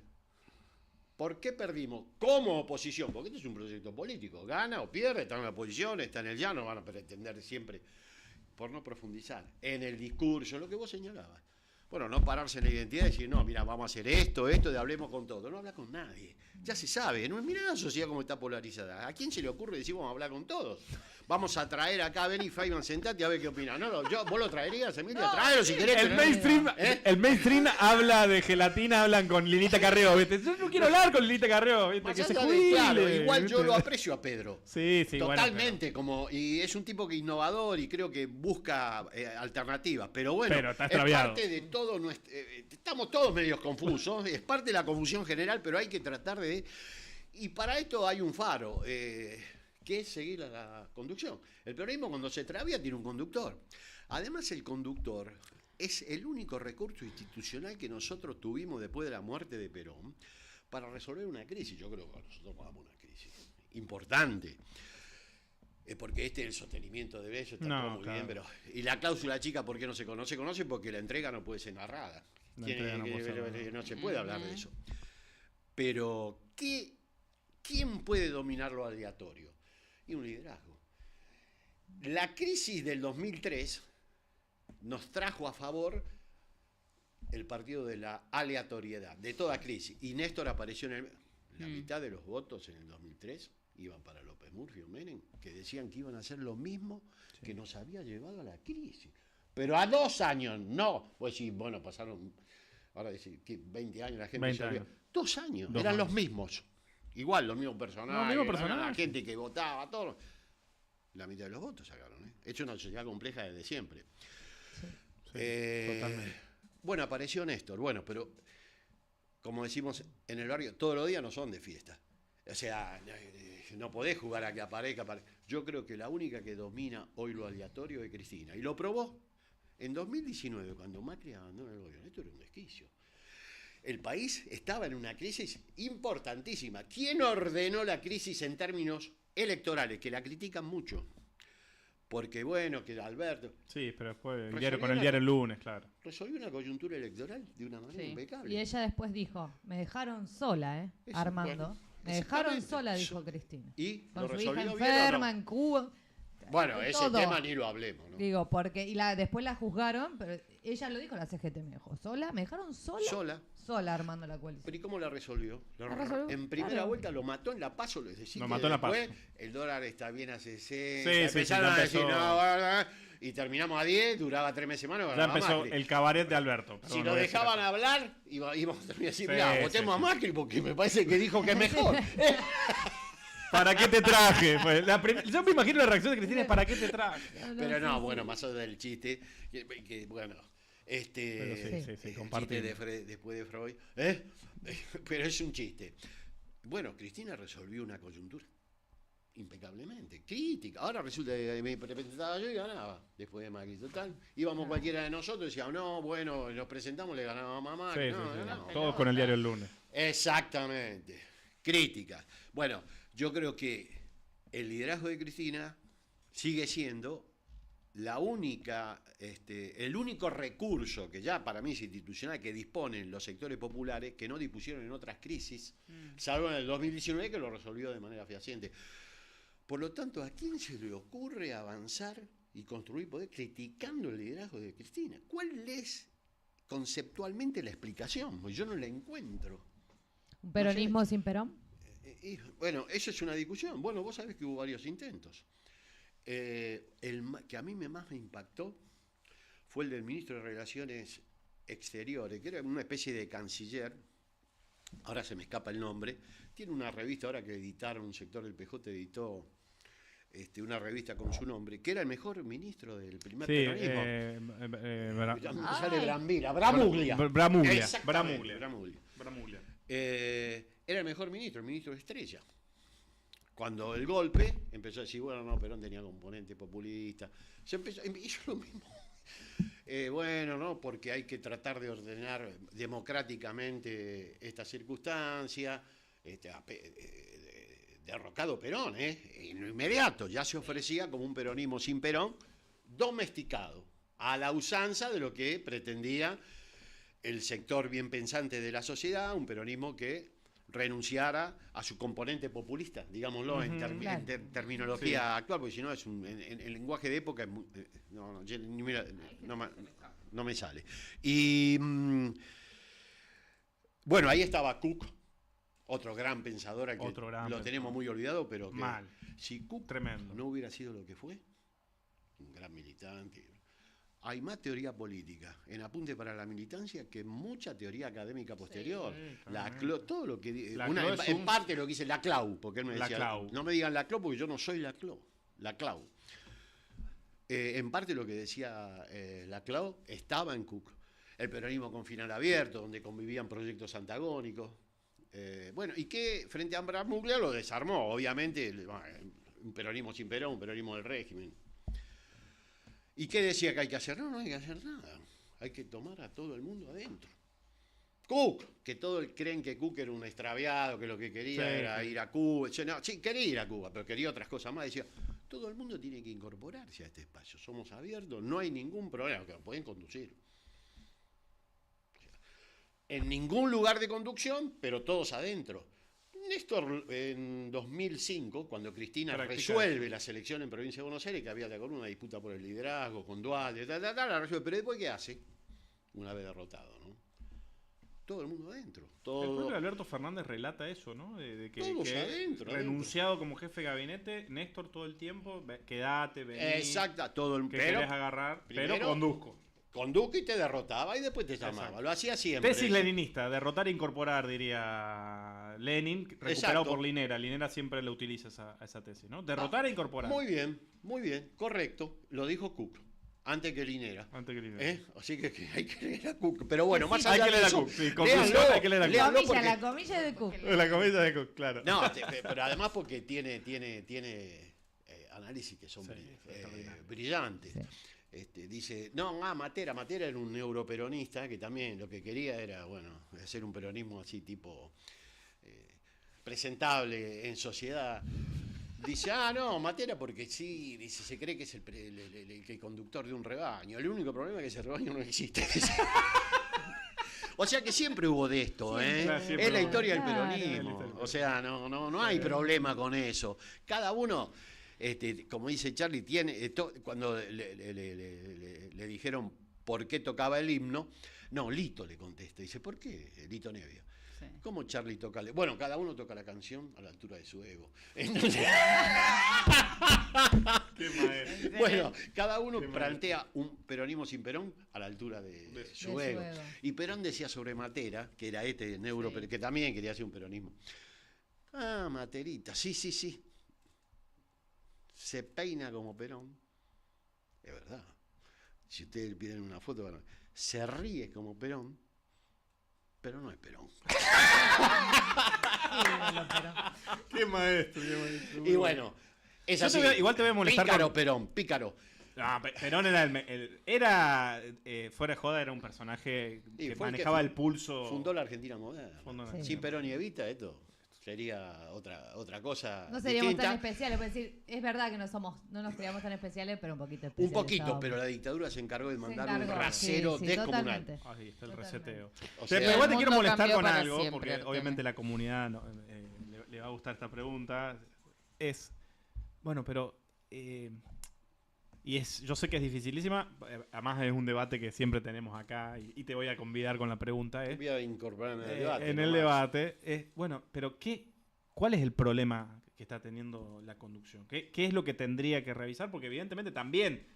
¿por qué perdimos como oposición? Porque este es un proyecto político, gana o pierde, está en la oposición, está en el llano, van a pretender siempre, por no profundizar, en el discurso, lo que vos señalabas. Bueno, no pararse en la identidad y decir, no, mira, vamos a hacer esto, de hablemos con todo. No habla con nadie. Ya se sabe. ¿No? Mira la sociedad como está polarizada. ¿A quién se le ocurre decir, vamos a hablar con todos? Vamos a traer acá a Benny Feynman, sentate a ver qué opina. No, ¿vos lo traerías, Emilia? Tráelo si querés. El mainstream habla de gelatina, hablan con Lilita Carrió, ¿viste? Yo no quiero hablar con Lilita Carrió, ¿viste? Más Que se allá de- jubile, claro, igual yo ¿viste? lo aprecio a Pedro. Sí, sí, bueno, Totalmente, y es un tipo que innovador y creo que busca alternativas, pero bueno, Pero está es extraviado. parte de todo nuestro, estamos todos medios confusos, es parte de la confusión general, pero hay que tratar de... Y para esto hay un faro, que es seguir a la conducción. El peronismo cuando se extravía tiene un conductor. Además el conductor es el único recurso institucional que nosotros tuvimos después de la muerte de Perón para resolver una crisis. Yo creo que nosotros pagamos una crisis importante. Porque este es el sostenimiento de eso, está No, todo muy claro. bien, pero... Y la cláusula chica, ¿por qué no se conoce? Se conoce porque la entrega no puede ser narrada. La entrega no puede ser narrada. No se puede hablar de eso. Pero, ¿quién puede dominar lo aleatorio? Y un liderazgo. La crisis del 2003 nos trajo a favor el partido de la aleatoriedad, de toda crisis. Y Néstor apareció en la mitad de los votos en el 2003 iban para López Murphy o Menem, que decían que iban a hacer lo mismo que nos había llevado a la crisis. Pero a 2 años, no. Pues sí, bueno, pasaron ahora decir, 20 años, la gente 20 se olvida. años. 2 años, 2 eran años. los mismos. Igual, los mismos personajes, Los mismos personajes. la gente que votaba, todo. La mitad de los votos sacaron, ¿eh? Es una sociedad compleja desde siempre. Sí, totalmente. Bueno, apareció Néstor, bueno, pero como decimos en el barrio, todos los días no son de fiesta. O sea, no podés jugar a que aparezca. Yo creo que la única que domina hoy lo aleatorio es Cristina. Y lo probó en 2019, cuando Macri abandonó el gobierno. Esto era un desquicio. El país estaba en una crisis importantísima. ¿Quién ordenó la crisis en términos electorales? Que la critican mucho. Porque bueno, que Alberto Sí, pero después Resolvió con el la- diario el lunes, claro. resolvió una coyuntura electoral de una manera Sí. impecable. Y ella después dijo, me dejaron sola, Eso, Armando. bueno, Me dejaron exactamente. sola, dijo Cristina. ¿Y Con lo su hija resolvió bien o enferma no? en Cuba. Bueno, y ese todo. tema ni lo hablemos, ¿no? Digo, porque después la juzgaron, pero ella lo dijo, la CGT me dejó sola, me dejaron sola, Sola. armando la coalición. ¿Pero y cómo la resolvió? La resolvió, En primera claro. vuelta lo mató en la PASO, les decía. Lo mató en la después, PASO. el dólar está bien a 60. Sí, empezaron ya a decir, empezó. no, y terminamos a 10, duraba 3 meses más. No Ya ganaba empezó Macri. el cabaret de Alberto. Si Perdón, lo voy a decir dejaban eso. hablar, íbamos a terminar así, Sí, mirá, sí, votemos sí. a Macri porque me parece que dijo que es mejor. ¿Para qué te traje? Pues, yo me imagino la reacción de Cristina, ¿para qué te traje? Pero no, bueno, más allá del chiste, que, bueno, Pero sí, el sí, chiste compartimos. después de Freud, ¿eh? Pero es un chiste. Bueno, Cristina resolvió una coyuntura impecablemente, crítica. Ahora resulta que me presentaba yo y ganaba después de Macri. Total, íbamos cualquiera de nosotros y decíamos, no, bueno, nos presentamos, le ganábamos a Macri. Sí, no, sí, sí. no, no. Todos con el diario el lunes. Exactamente. Críticas. Bueno, yo creo que el liderazgo de Cristina sigue siendo la única, el único recurso que ya para mí es institucional que disponen los sectores populares que no dispusieron en otras crisis, salvo en el 2019 que lo resolvió de manera fehaciente. Por lo tanto, ¿a quién se le ocurre avanzar y construir poder criticando el liderazgo de Cristina? ¿Cuál es conceptualmente la explicación? Pues yo no la encuentro. ¿Un peronismo sin Perón? Y, bueno, eso es una discusión. Bueno, vos sabés que hubo varios intentos. Que a mí más me impactó fue el del ministro de Relaciones Exteriores, que era una especie de canciller, ahora se me escapa el nombre, tiene una revista ahora que editaron, un sector del PJ editó una revista con su nombre, que era el mejor ministro del primer Sí, peronismo. Ya me sale Ay. Brambilla, Bramuglia. Exactamente, Bramuglia. Bramuglia. Era el mejor ministro, el ministro Estrella. Cuando el golpe empezó a decir, bueno, no, Perón tenía componente populista. Se empezó, hizo lo mismo. Bueno, no, porque hay que tratar de ordenar democráticamente esta circunstancia. Derrocado Perón, en lo inmediato. Ya se ofrecía como un peronismo sin Perón, domesticado, a la usanza de lo que pretendía el sector bien pensante de la sociedad, un peronismo que renunciara a su componente populista, digámoslo, en Claro. terminología actual, porque si no es en lenguaje de época, no me sale. Y bueno, ahí estaba Cook, otro gran pensador al que Otro gran lo pensador. tenemos muy olvidado, pero que Mal. si Cook Tremendo. no hubiera sido lo que fue, un gran militante. Hay más teoría política en Apunte para la Militancia que mucha teoría académica posterior. Todo lo que La una, Clau en, es en un- parte lo que dice la Clau, porque él me La decía, Clau. no me digan la Clau porque yo no soy la Clau. La Clau. En parte lo que decía la Clau estaba en Cook. El peronismo con final abierto, donde convivían proyectos antagónicos. Bueno, y que frente a Bramuglia lo desarmó, obviamente, un peronismo sin Perón, un peronismo del régimen. ¿Y qué decía que hay que hacer? No, no hay que hacer nada. Hay que tomar a todo el mundo adentro. Cook, que todos creen que Cook era un extraviado, que lo que quería era ir a Cuba. No, sí, quería ir a Cuba, pero quería otras cosas más. Decía, todo el mundo tiene que incorporarse a este espacio. Somos abiertos, no hay ningún problema, que lo pueden conducir. En ningún lugar de conducción, pero todos adentro. Néstor, en 2005, cuando Cristina resuelve la selección en Provincia de Buenos Aires, que había de acuerdo una disputa por el liderazgo, con Duarte, la resuelve. Pero después, ¿qué hace? Una vez derrotado, ¿no? Todo el mundo adentro. El Todo. propio Alberto Fernández relata eso, ¿no? De que, Todos que adentro, renunciado como jefe de gabinete, Néstor todo el tiempo, quedate, vení, Exacta, todo el que pero querés agarrar, pero primero- conduzco. con Duque te derrotaba y después te llamaba. Exacto. Lo hacía siempre. Tesis leninista, derrotar e incorporar, diría Lenin, recuperado Exacto. por Linera. Linera siempre le utiliza esa tesis, ¿no? Derrotar e incorporar. Muy bien, correcto. Lo dijo Cook, antes que Linera. Antes que Linera. Así que hay que leer a Cook. Pero bueno, Sí, más sí. allá Hay que de leer a eso, Cook, sí, conclusión, léanlo, hay que leer a Cook. léanlo Comilla, porque- la comilla de Cook. La comida de Cook, claro. No, pero además porque tiene análisis que son Sí, extraordinario. brillantes. Sí. Dice, Matera era un neuroperonista que también lo que quería era, bueno, hacer un peronismo así tipo presentable en sociedad. Dice, Matera porque sí, dice, se cree que es el conductor de un rebaño. El único problema es que ese rebaño no existe. O sea que siempre hubo de esto, Siempre. ¿eh? Claro, siempre Es la hubo. historia del Claro. peronismo. O sea, no hay problema con eso. Cada uno, como dice Charlie, tiene. Cuando le dijeron por qué tocaba el himno, no, Lito le contesta. Dice, ¿por qué? Lito Nevia. Sí. ¿Cómo Charlie toca? Bueno, cada uno toca la canción a la altura de su ego. Entonces, Qué maestro. bueno, cada uno Qué plantea un peronismo sin Perón a la altura de su su ego. ego. Y Perón decía sobre Matera, que era neuro, Sí. que también quería hacer un peronismo. Materita, sí. Se peina como Perón. Es verdad. Si ustedes piden una foto, van a ver. Se ríe como Perón, pero no es Perón. Qué maestro, qué maestro. Y bueno, es Yo así. igual te voy a molestar Pícaro, con- Perón, pícaro. No, Perón era fuera de joda, era un personaje Y que fue el que manejaba el pulso. Fundó la Argentina moderna. Fundó la Sí. Sin Perón y Evita, esto sería otra cosa. No seríamos distinta. tan especiales, puedo decir, es verdad que no nos creíamos tan especiales, pero un poquito especiales. Un poquito, somos. pero la dictadura se encargó de Se mandar encargó, un rasero sí, descomunal. totalmente. Ahí está el Totalmente. reseteo. O Pero sea, igual te el quiero mundo molestar cambió con para algo, siempre, porque Artemio. obviamente la comunidad le va a gustar esta pregunta. Es, bueno, pero... yo sé que es dificilísima, además es un debate que siempre tenemos acá y te voy a convidar con la pregunta. voy a incorporarme en el debate. En el nomás. debate, bueno, pero ¿cuál es el problema que está teniendo la conducción? ¿Qué es lo que tendría que revisar? Porque evidentemente también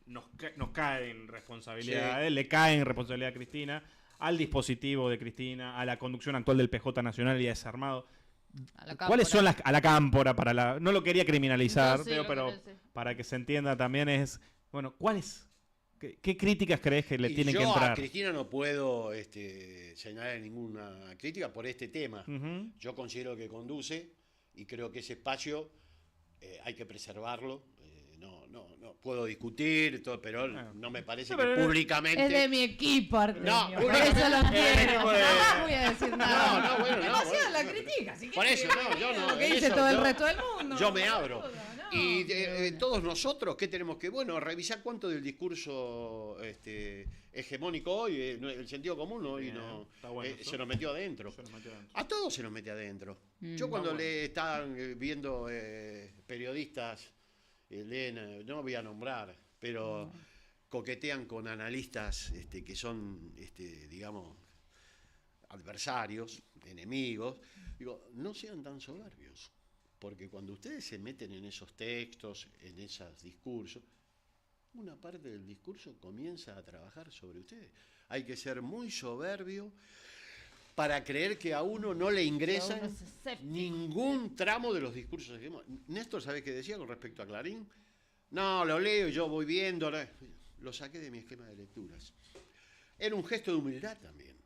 nos caen responsabilidades, le caen responsabilidad a Cristina, al dispositivo de Cristina, a la conducción actual del PJ Nacional y a Desarmado. A la ¿Cuáles son cámpora. a la cámpora no lo quería criminalizar, No, sí, pero lo que para que se entienda también es, bueno, ¿qué críticas crees que le Y tienen que yo entrar? a Cristina no puedo señalar ninguna crítica por este tema. Ujú. Yo considero que conduce y creo que ese espacio hay que preservarlo. No puedo discutir, todo, pero no me parece No, que pero- públicamente... Es de mi equipo, Artemio. No, por eso lo quiero. equipo de- Jamás voy a decir nada. No, bueno, no, Demasiado bueno. la critica. Si Por quieres eso, que no, yo no, lo que en dice eso todo el yo- resto del mundo. Yo me abro. boludo, no, Y pero- todos nosotros, ¿qué tenemos que? Bueno, revisar cuánto del discurso hegemónico hoy, el sentido común hoy Bien, no, está bueno eso. se nos metió adentro. Se nos metió adentro. A todos se nos mete adentro. Mm. Yo cuando Está bueno. le estaban viendo periodistas, no voy a nombrar, pero coquetean con analistas que son, digamos, adversarios, enemigos, digo, no sean tan soberbios, porque cuando ustedes se meten en esos textos, en esos discursos, una parte del discurso comienza a trabajar sobre ustedes. Hay que ser muy soberbio para creer que a uno no le ingresa uno es escéptico. ningún tramo de los discursos. Néstor, ¿sabés qué decía con respecto a Clarín? No, lo leo y yo voy viendo. Lo saqué de mi esquema de lecturas. Era un gesto de humildad también.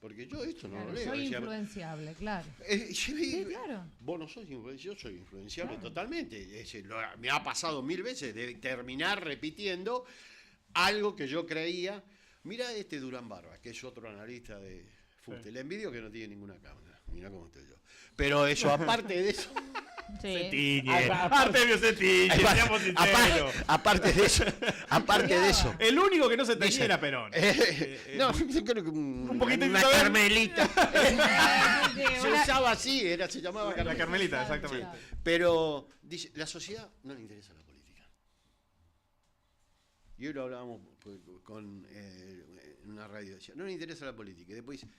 Porque yo esto no Claro, lo leo. soy Decía, influenciable, claro. sí, claro. Vos no sos influenciable, yo soy influenciable Claro. totalmente. Me ha pasado 1000 veces de terminar repitiendo algo que yo creía. Mira Durán Barba, que es otro analista de fútbol. Sí. Le envidio que no tiene ninguna cámara. Mira cómo estoy yo. Pero eso, aparte de eso. Sí. Tiñe. Artemio se tiñe, seamos sinceros. Aparte de eso. Aparte de eso. El único que no se teñía Dice- era Perón. No, yo creo que un poquito una Isabel. carmelita. Sí, Se una- usaba así, se llamaba La carmelita. Carmelita, exactamente. Pero dice, la sociedad no le interesa la política. Y hoy lo hablábamos con en una radio, decía, no le interesa la política. Y después dice,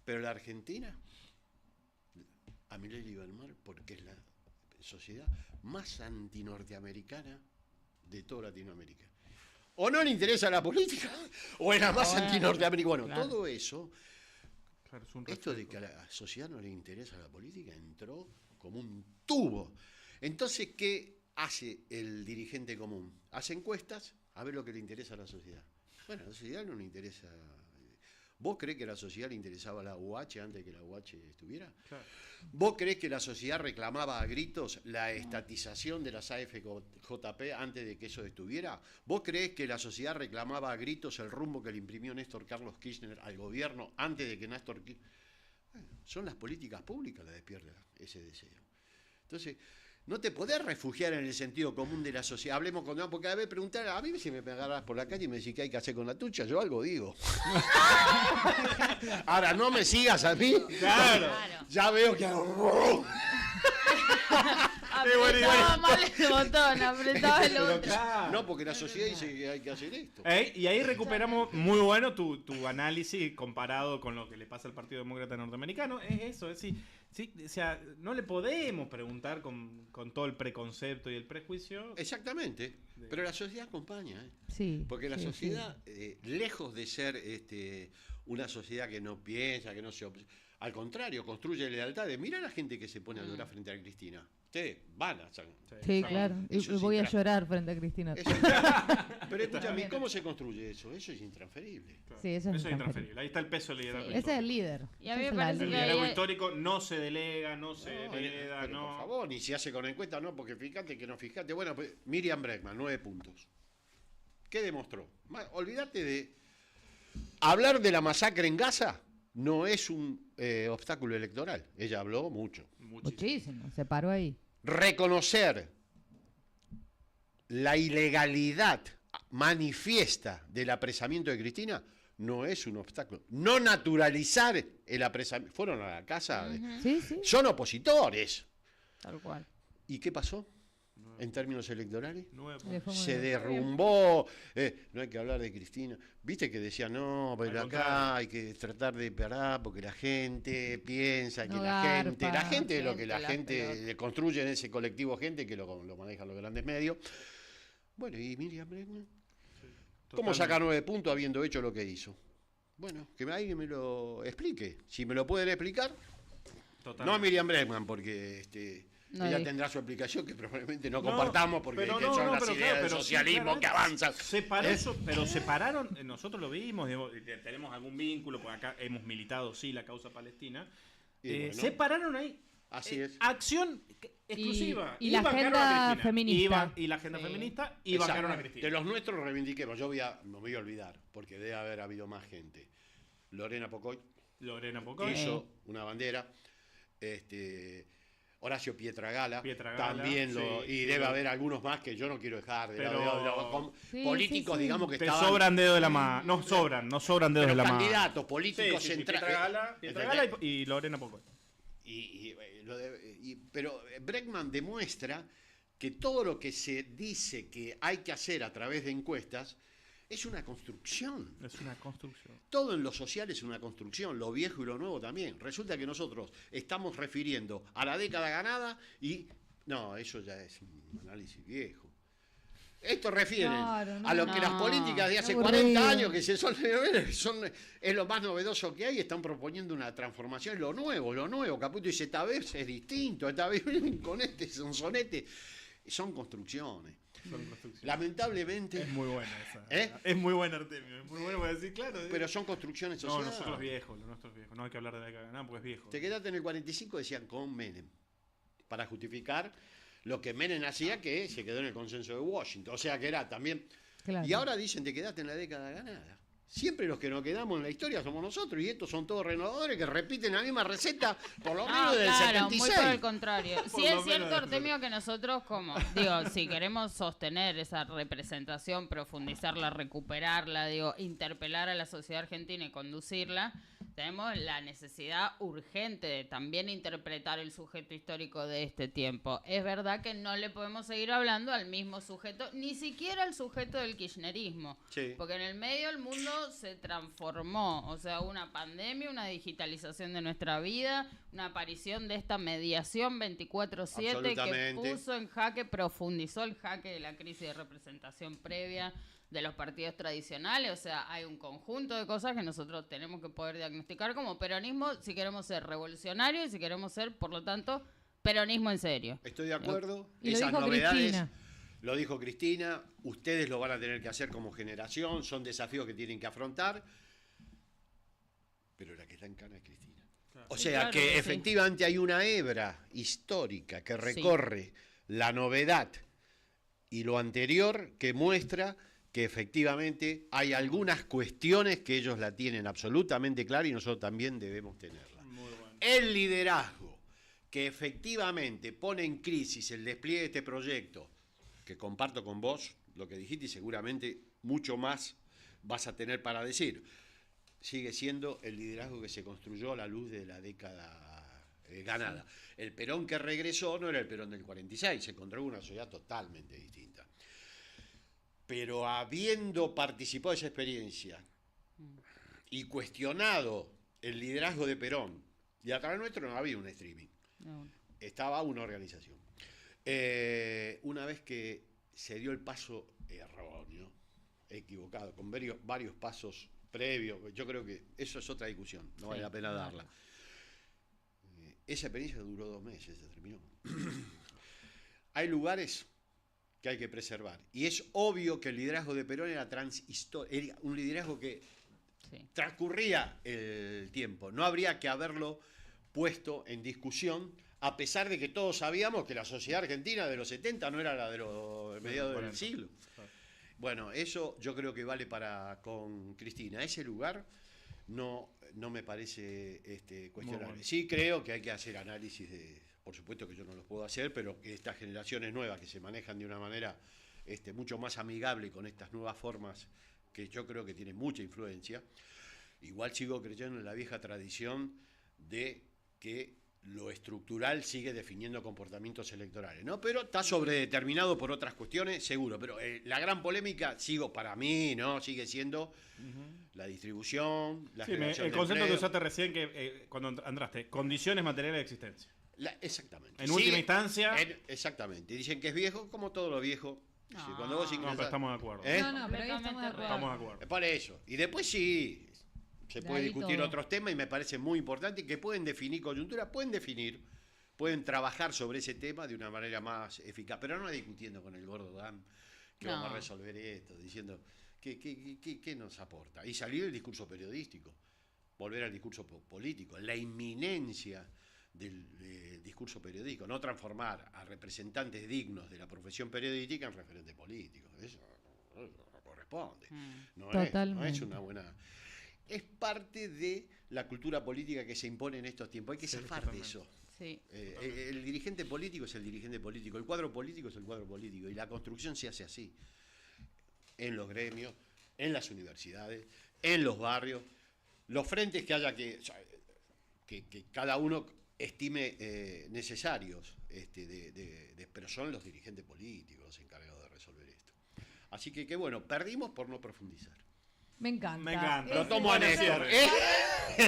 pero la Argentina, a Milei le iba mal porque es la sociedad más antinorteamericana de toda Latinoamérica. o no le interesa la política, o era más anti-norteamericano. Bueno, claro. todo eso, Claro, es un esto de reflejo. que a la sociedad no le interesa la política, entró como un tubo. Entonces, ¿qué hace el dirigente común? Hace encuestas a ver lo que le interesa a la sociedad. Bueno, a la sociedad no le interesa. ¿Vos creés que a la sociedad le interesaba la UH antes de que la UH estuviera? Claro. ¿Vos creés que la sociedad reclamaba a gritos la estatización de las AFJP antes de que eso estuviera? ¿Vos creés que la sociedad reclamaba a gritos el rumbo que le imprimió Néstor Carlos Kirchner al gobierno antes de que Néstor Kirchner... Bueno, son las políticas públicas las que despiertan ese deseo. Entonces, no te podés refugiar en el sentido común de la sociedad. Hablemos con... Porque a ver, preguntar, a mí si me agarras por la calle y me decís qué hay que hacer con la tucha, yo algo digo. Ahora, no me sigas a mí. Claro. Ya veo que hago... Apretaba mal el botón, apretaba el Pero otro. claro. No, porque la sociedad dice que hay que hacer esto. Y ahí recuperamos muy bueno tu análisis comparado con lo que le pasa al Partido Demócrata Norteamericano. Es eso, es decir, sí, o sea, no le podemos preguntar con todo el preconcepto y el prejuicio. Exactamente. Pero la sociedad acompaña. Sí. Porque la sí, sociedad, lejos de ser una sociedad que no piensa, que no se... Al contrario, construye lealtades. Mira a la gente que se pone a llorar frente a Cristina. Ustedes van a... Sí, claro. Y Eso es voy a intra- llorar frente a Cristina. Eso- Pero escúchame, ¿cómo se construye eso? Eso es intransferible. Claro. Sí, eso es intransferible. Ahí está el peso del liderazgo. Ese es el líder. Y a mí Esa me es la parece El que líder. liderazgo ahí- histórico no se delega, no se hereda, Pero, no. por favor, ni se hace con encuesta, no, porque fíjate que no fíjate. Bueno, pues, Miriam Bregman, 9 puntos. ¿Qué demostró? Olvídate de... Hablar de la masacre en Gaza no es un obstáculo electoral. Ella habló mucho. Muchísimo. Se paró ahí. Reconocer la ilegalidad manifiesta del apresamiento de Cristina no es un obstáculo. No naturalizar el apresamiento. Fueron a la casa. Sí, sí. Son opositores. Tal cual. ¿Y qué pasó en términos electorales? 9 Le puntos. fue muy Se bien. derrumbó. No hay que hablar de Cristina. Viste que decían, no, pero Al acá contrario. hay que tratar de parar porque la gente piensa que No la garpa. gente es lo que la Siente las gente pelotas. construye en ese colectivo gente que lo manejan los grandes medios. Bueno, y Miriam Bregman, ¿cómo Totalmente. saca 9 puntos habiendo hecho lo que hizo? Bueno, que alguien me lo explique. Si me lo pueden explicar, Totalmente. no a Miriam Bregman, porque No ella dijo. tendrá su explicación que probablemente no No, compartamos porque pero que no, son no, las pero ideas claro, del pero sí, socialismo que claramente avanzan. Pero separaron, nosotros lo vimos, tenemos algún vínculo, porque acá hemos militado, sí, la causa palestina. Y bueno. Separaron ahí. Así es. Acción exclusiva. y la bancaron agenda a Cristina. feminista. Y la agenda Sí. feminista y Exacto. bancaron a Cristina. De los nuestros reivindiquemos. Yo me voy a olvidar, porque debe haber habido más gente. Lorena Pocoy Lorena Pocoy. hizo una bandera. Horacio Pietragala, Pietragala, también lo, sí, y sí, debe lo- haber algunos más que yo no quiero dejar de Pero- Sí, políticos, sí, sí. digamos que Te estaban sobran dedos de la mano. No sobran dedos de la mano. candidatos Sí, políticos sí, sí, centrales. Pietragala y Lorena Pocoy. Pero Bregman demuestra que todo lo que se dice que hay que hacer a través de encuestas es una construcción. Es una construcción. Todo en lo social es una construcción, lo viejo y lo nuevo también. Resulta que nosotros estamos refiriendo a la década ganada y... No, eso ya es un análisis viejo. Esto refieren Claro, no, a lo que las no. políticas de hace Aburrido. 40 años, que es lo más novedoso que hay, están proponiendo una transformación, es lo nuevo. Caputo dice, esta vez es distinto, esta vez vienen con este sonsonete. Son construcciones. Son construcciones. Lamentablemente, Es muy buena esa. ¿Eh? Es muy buena, Artemio. Es muy buena para decir, claro. pero son construcciones No, sociales. nosotros viejos, los nuestros viejos. No hay que hablar de la década ganada porque es viejo. Te quedaste en el 45, decían con Menem, para justificar lo que Menem hacía, que se quedó en el consenso de Washington. O sea que era también... Claro. Y ahora dicen, te quedaste en la década ganada. Siempre los que nos quedamos en la historia somos nosotros, y estos son todos renovadores que repiten la misma receta por lo menos No, del claro, 76. muy por el contrario. Por Sí lo es menos cierto, del Artemio, que nosotros si queremos sostener esa representación, profundizarla, recuperarla, interpelar a la sociedad argentina y conducirla, tenemos la necesidad urgente de también interpretar el sujeto histórico de este tiempo. Es verdad que no le podemos seguir hablando al mismo sujeto, ni siquiera al sujeto del kirchnerismo. Sí. Porque en el medio el mundo se transformó, o sea, una pandemia, una digitalización de nuestra vida, una aparición de esta mediación 24/7 que Absolutamente. puso en jaque, profundizó el jaque de la crisis de representación previa de los partidos tradicionales. O sea, hay un conjunto de cosas que nosotros tenemos que poder diagnosticar como peronismo si queremos ser revolucionarios y si queremos ser, por lo tanto, peronismo en serio. Estoy de acuerdo. Y Esas lo dijo novedades, Cristina. lo dijo Cristina, ustedes lo van a tener que hacer como generación, son desafíos que tienen que afrontar, pero la que está en cana es Cristina. O sea, Claro que que sí. efectivamente hay una hebra histórica que recorre la novedad y lo anterior, que muestra que efectivamente hay algunas cuestiones que ellos la tienen absolutamente clara y nosotros también debemos tenerla. El liderazgo que efectivamente pone en crisis el despliegue de este proyecto, que comparto con vos lo que dijiste y seguramente mucho más vas a tener para decir, sigue siendo el liderazgo que se construyó a la luz de la década ganada. El Perón que regresó no era el Perón del 46, se encontró una sociedad totalmente distinta. Pero habiendo participado de esa experiencia y cuestionado el liderazgo de Perón, y a través nuestro no había un streaming, estaba una organización. Una vez que se dio el paso erróneo, equivocado, con varios pasos previos, yo creo que eso es otra discusión, no vale la pena darla. Esa experiencia duró 2 meses, se terminó. Hay lugares que hay que preservar. Y es obvio que el liderazgo de Perón era un liderazgo que transcurría el tiempo. No habría que haberlo puesto en discusión, a pesar de que todos sabíamos que la sociedad argentina de los 70 no era la de los mediados del siglo. Bueno, eso yo creo que vale con Cristina. Ese lugar no me parece cuestionable. Bueno. Sí creo que hay que hacer análisis por supuesto que yo no los puedo hacer, pero que estas generaciones nuevas que se manejan de una manera mucho más amigable con estas nuevas formas, que yo creo que tienen mucha influencia, igual sigo creyendo en la vieja tradición de que lo estructural sigue definiendo comportamientos electorales, ¿no? Pero está sobredeterminado por otras cuestiones, seguro. Pero la gran polémica, para mí, ¿no? Sigue siendo la distribución, la generación el de concepto empleo. que usaste recién, que cuando entraste, condiciones materiales de existencia. Exactamente. En última instancia. Exactamente. Dicen que es viejo, como todo lo viejo. No, Cuando vos ingresás, pero estamos de acuerdo. No, pero ahí estamos de acuerdo. Estamos de acuerdo. Por eso. Y después sí, se De puede ahí discutir todo. otros temas y me parece muy importante que pueden definir coyuntura, pueden trabajar sobre ese tema de una manera más eficaz, pero no discutiendo con el gordo Dan que vamos a resolver esto, diciendo ¿qué nos aporta? Y salir el discurso periodístico, volver al discurso político, la inminencia del discurso periodístico, no transformar a representantes dignos de la profesión periodística en referentes políticos. Eso no corresponde. No es una buena... Es parte de la cultura política que se impone en estos tiempos. Hay que zafar de eso. Sí. El dirigente político es el dirigente político, el cuadro político es el cuadro político, y la construcción se hace así, en los gremios, en las universidades, en los barrios, los frentes que haya que cada uno estime necesarios, pero son los dirigentes políticos los encargados de resolver esto. Así que bueno, perdimos por no profundizar. Me encanta. Me encanta. Lo tomo a Néstor.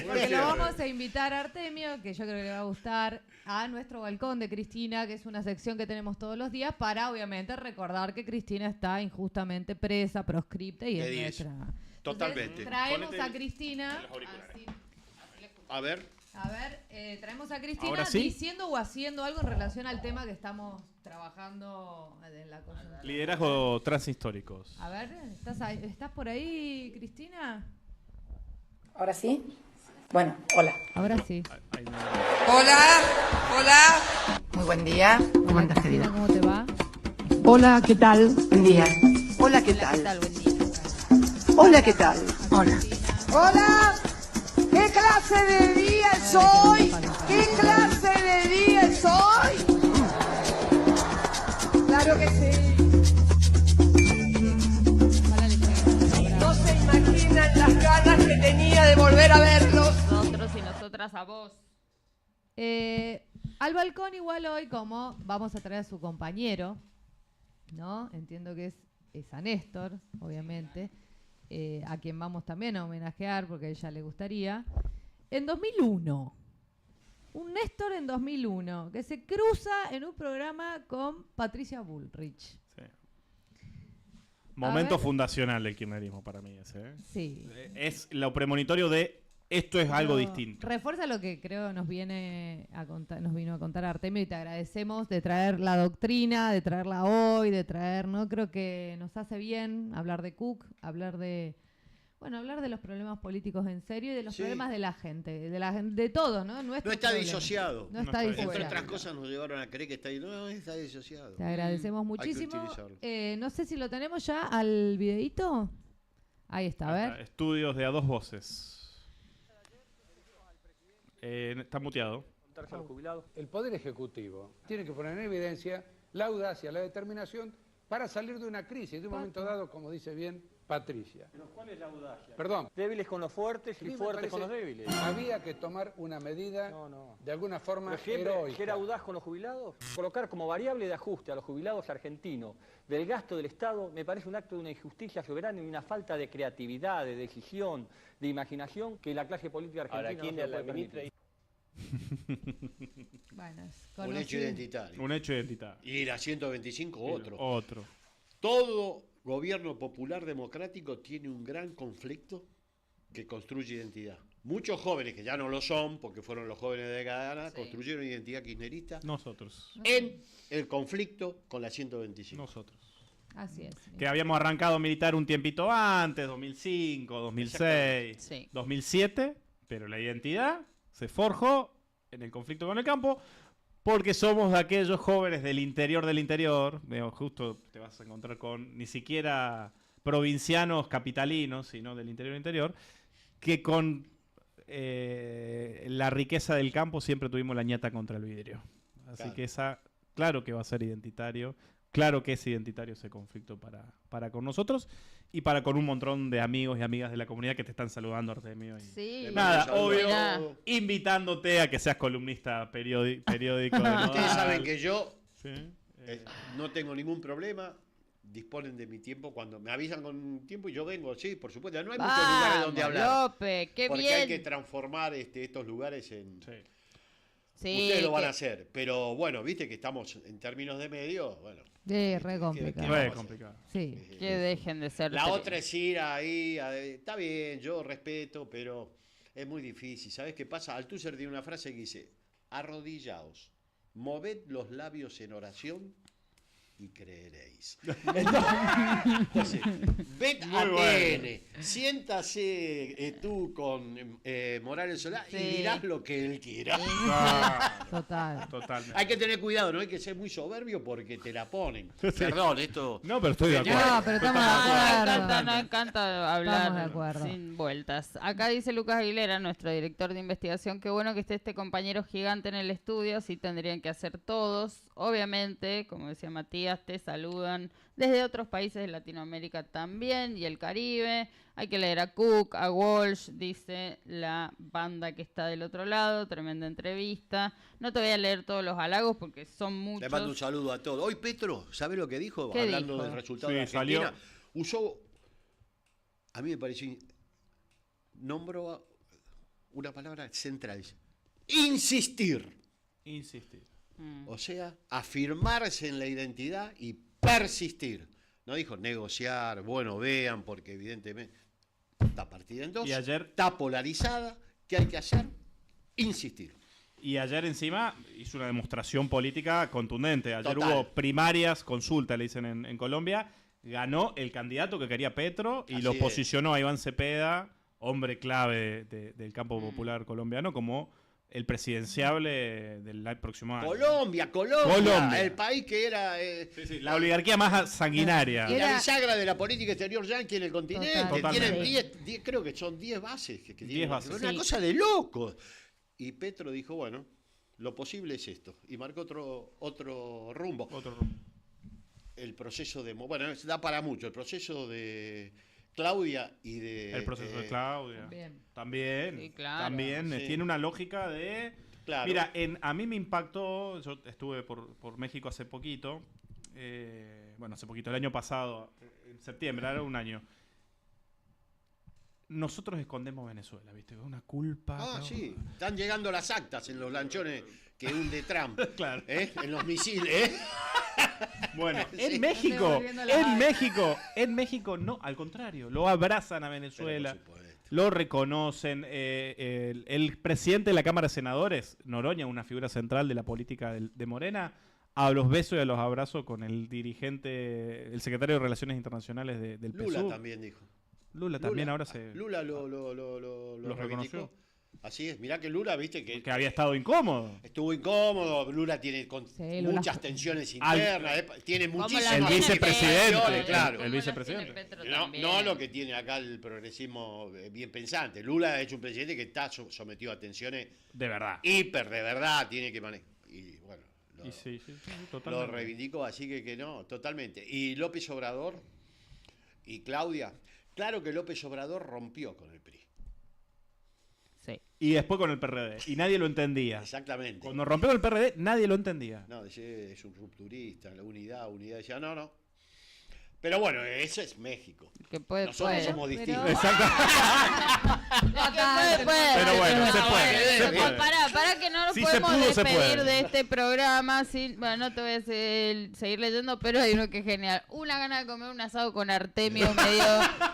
Porque lo vamos a invitar a Artemio, que yo creo que le va a gustar, a nuestro balcón de Cristina, que es una sección que tenemos todos los días, para obviamente recordar que Cristina está injustamente presa, proscripta y es nuestra. Totalmente. Entonces, traemos Ponete a Cristina. los auriculares. Así. A ver. Traemos a Cristina ¿Ahora sí? diciendo o haciendo algo en relación al tema que estamos trabajando en la cosa. Liderazgo transhistóricos. A ver, ¿estás por ahí, Cristina? ¿Ahora sí? Bueno, hola. Ahora sí. Hola. Muy buen día. ¿Cómo andas, Cristina, querida? ¿cómo te va? Hola, ¿qué tal? Buen día. Hola, ¿qué tal? Buen día. Hola, ¿qué tal? Hola. Hola, ¿qué clase de día es hoy? ¿Qué clase de día es hoy? Claro que sí. No se imaginan las ganas que tenía de volver a verlos. Nosotros y nosotras a vos. Al balcón igual hoy, como vamos a traer a su compañero, ¿no? Entiendo que es a Néstor, obviamente, a quien vamos también a homenajear porque a ella le gustaría. En 2001, un Néstor en 2001, que se cruza en un programa con Patricia Bullrich. Sí. Momento fundacional del kirchnerismo para mí ese. Sí. Es lo premonitorio de esto es algo distinto. Refuerza lo que creo nos vino a contar Artemio, y te agradecemos de traer la doctrina, de traerla hoy, ¿no? Creo que nos hace bien hablar de Cook, hablar de los problemas políticos en serio y de los problemas de la gente, de todos, ¿no? No está disociado. No está disociado. Entre otras cosas nos llevaron a creer que está ahí. No, está disociado. Te agradecemos muchísimo. Hay que No sé si lo tenemos ya al videíto. Ahí está, a ver. Estudios de a dos voces. Está muteado. El Poder Ejecutivo tiene que poner en evidencia la audacia, la determinación para salir de una crisis, de un momento dado, como dice bien Patricia. ¿Pero cuál es la audacia? Perdón. Débiles con los fuertes y fuertes con los débiles. Había que tomar una medida de alguna forma heroica. ¿Que era audaz con los jubilados? Colocar como variable de ajuste a los jubilados argentinos del gasto del Estado me parece un acto de una injusticia soberana y una falta de creatividad, de decisión, de imaginación que la clase política argentina no se puede permitir. Bueno, un hecho identitario. Un hecho identitario. Y la 125 Otro. Todo gobierno popular democrático tiene un gran conflicto que construye identidad. Muchos jóvenes, que ya no lo son, porque fueron los jóvenes de Gana, construyeron identidad kirchnerista. Nosotros. En el conflicto con la 125. Nosotros. Así es. Que habíamos arrancado militar un tiempito antes, 2005, 2006, 2007, pero la identidad se forjó en el conflicto con el campo, porque somos de aquellos jóvenes del interior, justo te vas a encontrar con ni siquiera provincianos capitalinos, sino del interior, que con la riqueza del campo siempre tuvimos la ñata contra el vidrio. Así que claro que va a ser identitario, claro que es identitario ese conflicto para con nosotros y para con un montón de amigos y amigas de la comunidad que te están saludando, Artemio. Sí. Nada, obvio, invitándote a que seas columnista periódico. Ustedes saben que yo no tengo ningún problema, disponen de mi tiempo cuando me avisan con tiempo y yo vengo, sí, por supuesto. No hay muchos lugares donde hablar. López, qué porque bien. hay que transformar estos lugares en... Sí, ustedes lo van a hacer, pero bueno, viste que estamos en términos de medio, bueno. Re complicado. Sí. Que dejen de ser... La otra es ir ahí, está bien, yo respeto, pero es muy difícil. ¿Sabes qué pasa? Althusser tiene una frase que dice, arrodillaos, moved los labios en oración y creeréis. Entonces, ved a TN, siéntase tú con Morales Solá y dirás lo que él quiera. Totalmente. Hay que tener cuidado, no hay que ser muy soberbio porque te la ponen. Perdón, esto... No, pero estoy de acuerdo. No, pero estamos de acuerdo. Nos encanta hablar sin vueltas. Acá dice Lucas Aguilera, nuestro director de investigación, qué bueno que esté este compañero gigante en el estudio, así tendrían que hacer todos. Obviamente, como decía Matías, te saludan desde otros países de Latinoamérica también y el Caribe. Hay que leer a Cook, a Walsh, dice la banda que está del otro lado. Tremenda entrevista. No te voy a leer todos los halagos porque son muchos. Le mando un saludo a todos. Hoy Petro, ¿sabe lo que dijo? ¿Qué Hablando dijo? del resultado de Argentina. Usó, a mí me pareció, nombró una palabra central. Insistir. O sea, afirmarse en la identidad y persistir. No dijo negociar, bueno, vean, porque evidentemente está partida en dos, está polarizada. ¿Qué hay que hacer? Insistir. Y ayer encima hizo una demostración política contundente. Ayer Total. hubo primarias, consulta, le dicen en Colombia. Ganó el candidato que quería Petro y Así lo es. posicionó a Iván Cepeda, hombre clave del campo popular colombiano, como el presidenciable del próximo año. Colombia. El país que era... la oligarquía más sanguinaria. La bisagra de la política exterior yanqui en el continente. Totalmente. Tienen 10, creo que son 10 bases. Que 10 tienen. bases. Una cosa de locos. Y Petro dijo, bueno, lo posible es esto. Y marcó otro rumbo. El proceso de... Bueno, da para mucho. El proceso de Claudia y de... El proceso de Claudia. También. Sí, claro. También Sí. tiene una lógica de... Claro. Mira, a mí me impactó, yo estuve por México hace poquito, el año pasado, en septiembre, era un año. nosotros escondemos Venezuela, ¿viste? Una culpa. Ah, sí. Están llegando las actas en los lanchones que hunde Trump. Claro. En los misiles, Bueno, Sí. en México no, al contrario, lo abrazan a Venezuela, Pero por supuesto. lo reconocen. El presidente de la Cámara de Senadores, Noroña, una figura central de la política de Morena, a los besos y a los abrazos con el dirigente, el secretario de Relaciones Internacionales del PSUV. Lula también dijo. Lula también ahora se... Lula lo lo reivindicó. reconoció. Así es, mirá que Lula, viste que había estado incómodo. estuvo incómodo. Lula tiene Lula. muchas tensiones internas, tiene muchísimas El vicepresidente, claro. el vicepresidente. No lo que tiene acá el progresismo bien pensante. Lula es un presidente que está sometido a tensiones De verdad. de verdad, tiene que manejar. Y bueno, Sí, lo totalmente. reivindicó, así que no, totalmente. Y López Obrador y Claudia, claro que López Obrador rompió con el PRI. Sí. Y después con el PRD. Y nadie lo entendía. Exactamente. Cuando rompió con el PRD, nadie lo entendía. No, es un rupturista, la unidad, decía, no. Pero bueno, eso es México. Que puede, Nosotros puede. somos distintos. Exacto. Pero bueno, se puede. Para que no nos Si se podemos pudo, se despedir puede. de este programa. Bueno, no te voy a seguir leyendo, pero hay uno que es genial. Una gana de comer un asado con Artemio medio.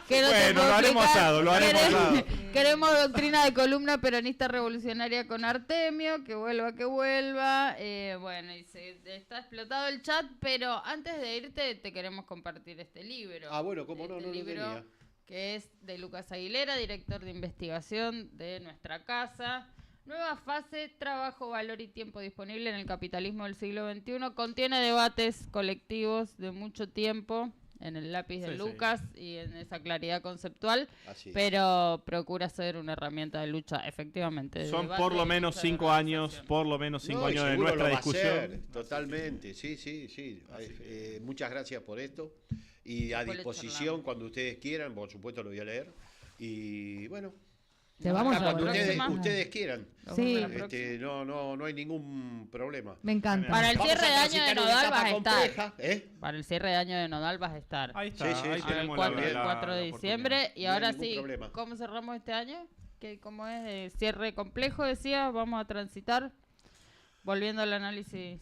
Que no te Bueno, puedo lo haremos explicar. asado, lo haremos asado. Queremos doctrina de columna peronista revolucionaria con Artemio, que vuelva. Bueno, y está explotado el chat, pero antes de irte te queremos compartir este libro. Ah, bueno, cómo no, Este no lo libro tenía. que es de Lucas Aguilera, director de investigación de nuestra casa. Nueva fase, trabajo, valor y tiempo disponible en el capitalismo del siglo XXI. Contiene debates colectivos de mucho tiempo en el lápiz de Sí, Lucas y en esa claridad conceptual, Así es. pero procura ser una herramienta de lucha, efectivamente. de Son debate, por lo de menos lucha, de 5 años, organización. por lo menos 5 No, y años de seguro nuestra lo va a hacer, discusión. totalmente, sí. Muchas gracias por esto. Y a Después le disposición charlamos. cuando ustedes quieran, por supuesto lo voy a leer. Y bueno, Te vamos acá a cuando volver. ustedes quieran. Nos Sí. vemos la próxima. No hay ningún problema. Me encanta. Para el Vamos cierre a de año de transitar una Nodal etapa vas a estar. compleja, Para el cierre de año de Nodal vas a estar. Ahí está, Sí, ahí sí. El tenemos 4, la 4 de oportunidad. diciembre. Y No hay ahora ningún sí, problema. ¿cómo cerramos este año? ¿Cómo es? Cierre complejo, decía. Vamos a transitar. Volviendo al análisis.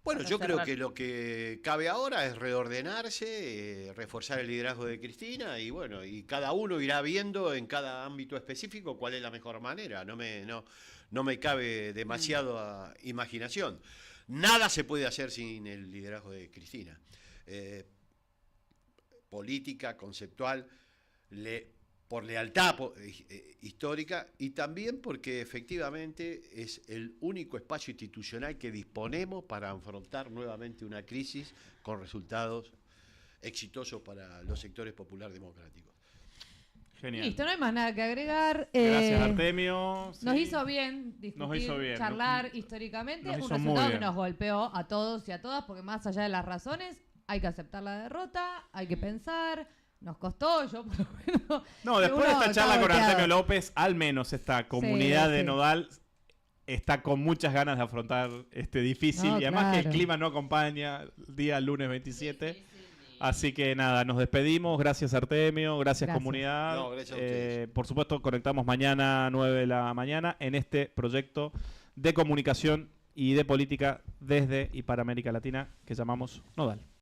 Bueno, Para yo creo cerrar. que lo que cabe ahora es reordenarse, reforzar el liderazgo de Cristina y bueno, y cada uno irá viendo en cada ámbito específico cuál es la mejor manera. No me cabe demasiado imaginación. Nada se puede hacer sin el liderazgo de Cristina. Política, conceptual, por lealtad histórica y también porque efectivamente es el único espacio institucional que disponemos para afrontar nuevamente una crisis con resultados exitosos para los sectores popular democráticos. Genial. Listo, no hay más nada que agregar. Gracias, Artemio. Nos Sí. hizo bien discutir, Nos hizo bien, charlar históricamente. nos Un hizo muy resultado que bien. nos golpeó a todos y a todas, porque más allá de las razones, hay que aceptar la derrota, hay que pensar. Nos costó, yo por lo menos. No, después de uno esta charla está con golpeado. Artemio López, al menos esta comunidad de sí. Nodal está con muchas ganas de afrontar este difícil. No, y además que el claro. clima no acompaña el día lunes 27. Así que nada, nos despedimos. Gracias Artemio, gracias comunidad. No, gracias a ustedes. Por supuesto, conectamos mañana 9 de la mañana en este proyecto de comunicación y de política desde y para América Latina que llamamos Nodal.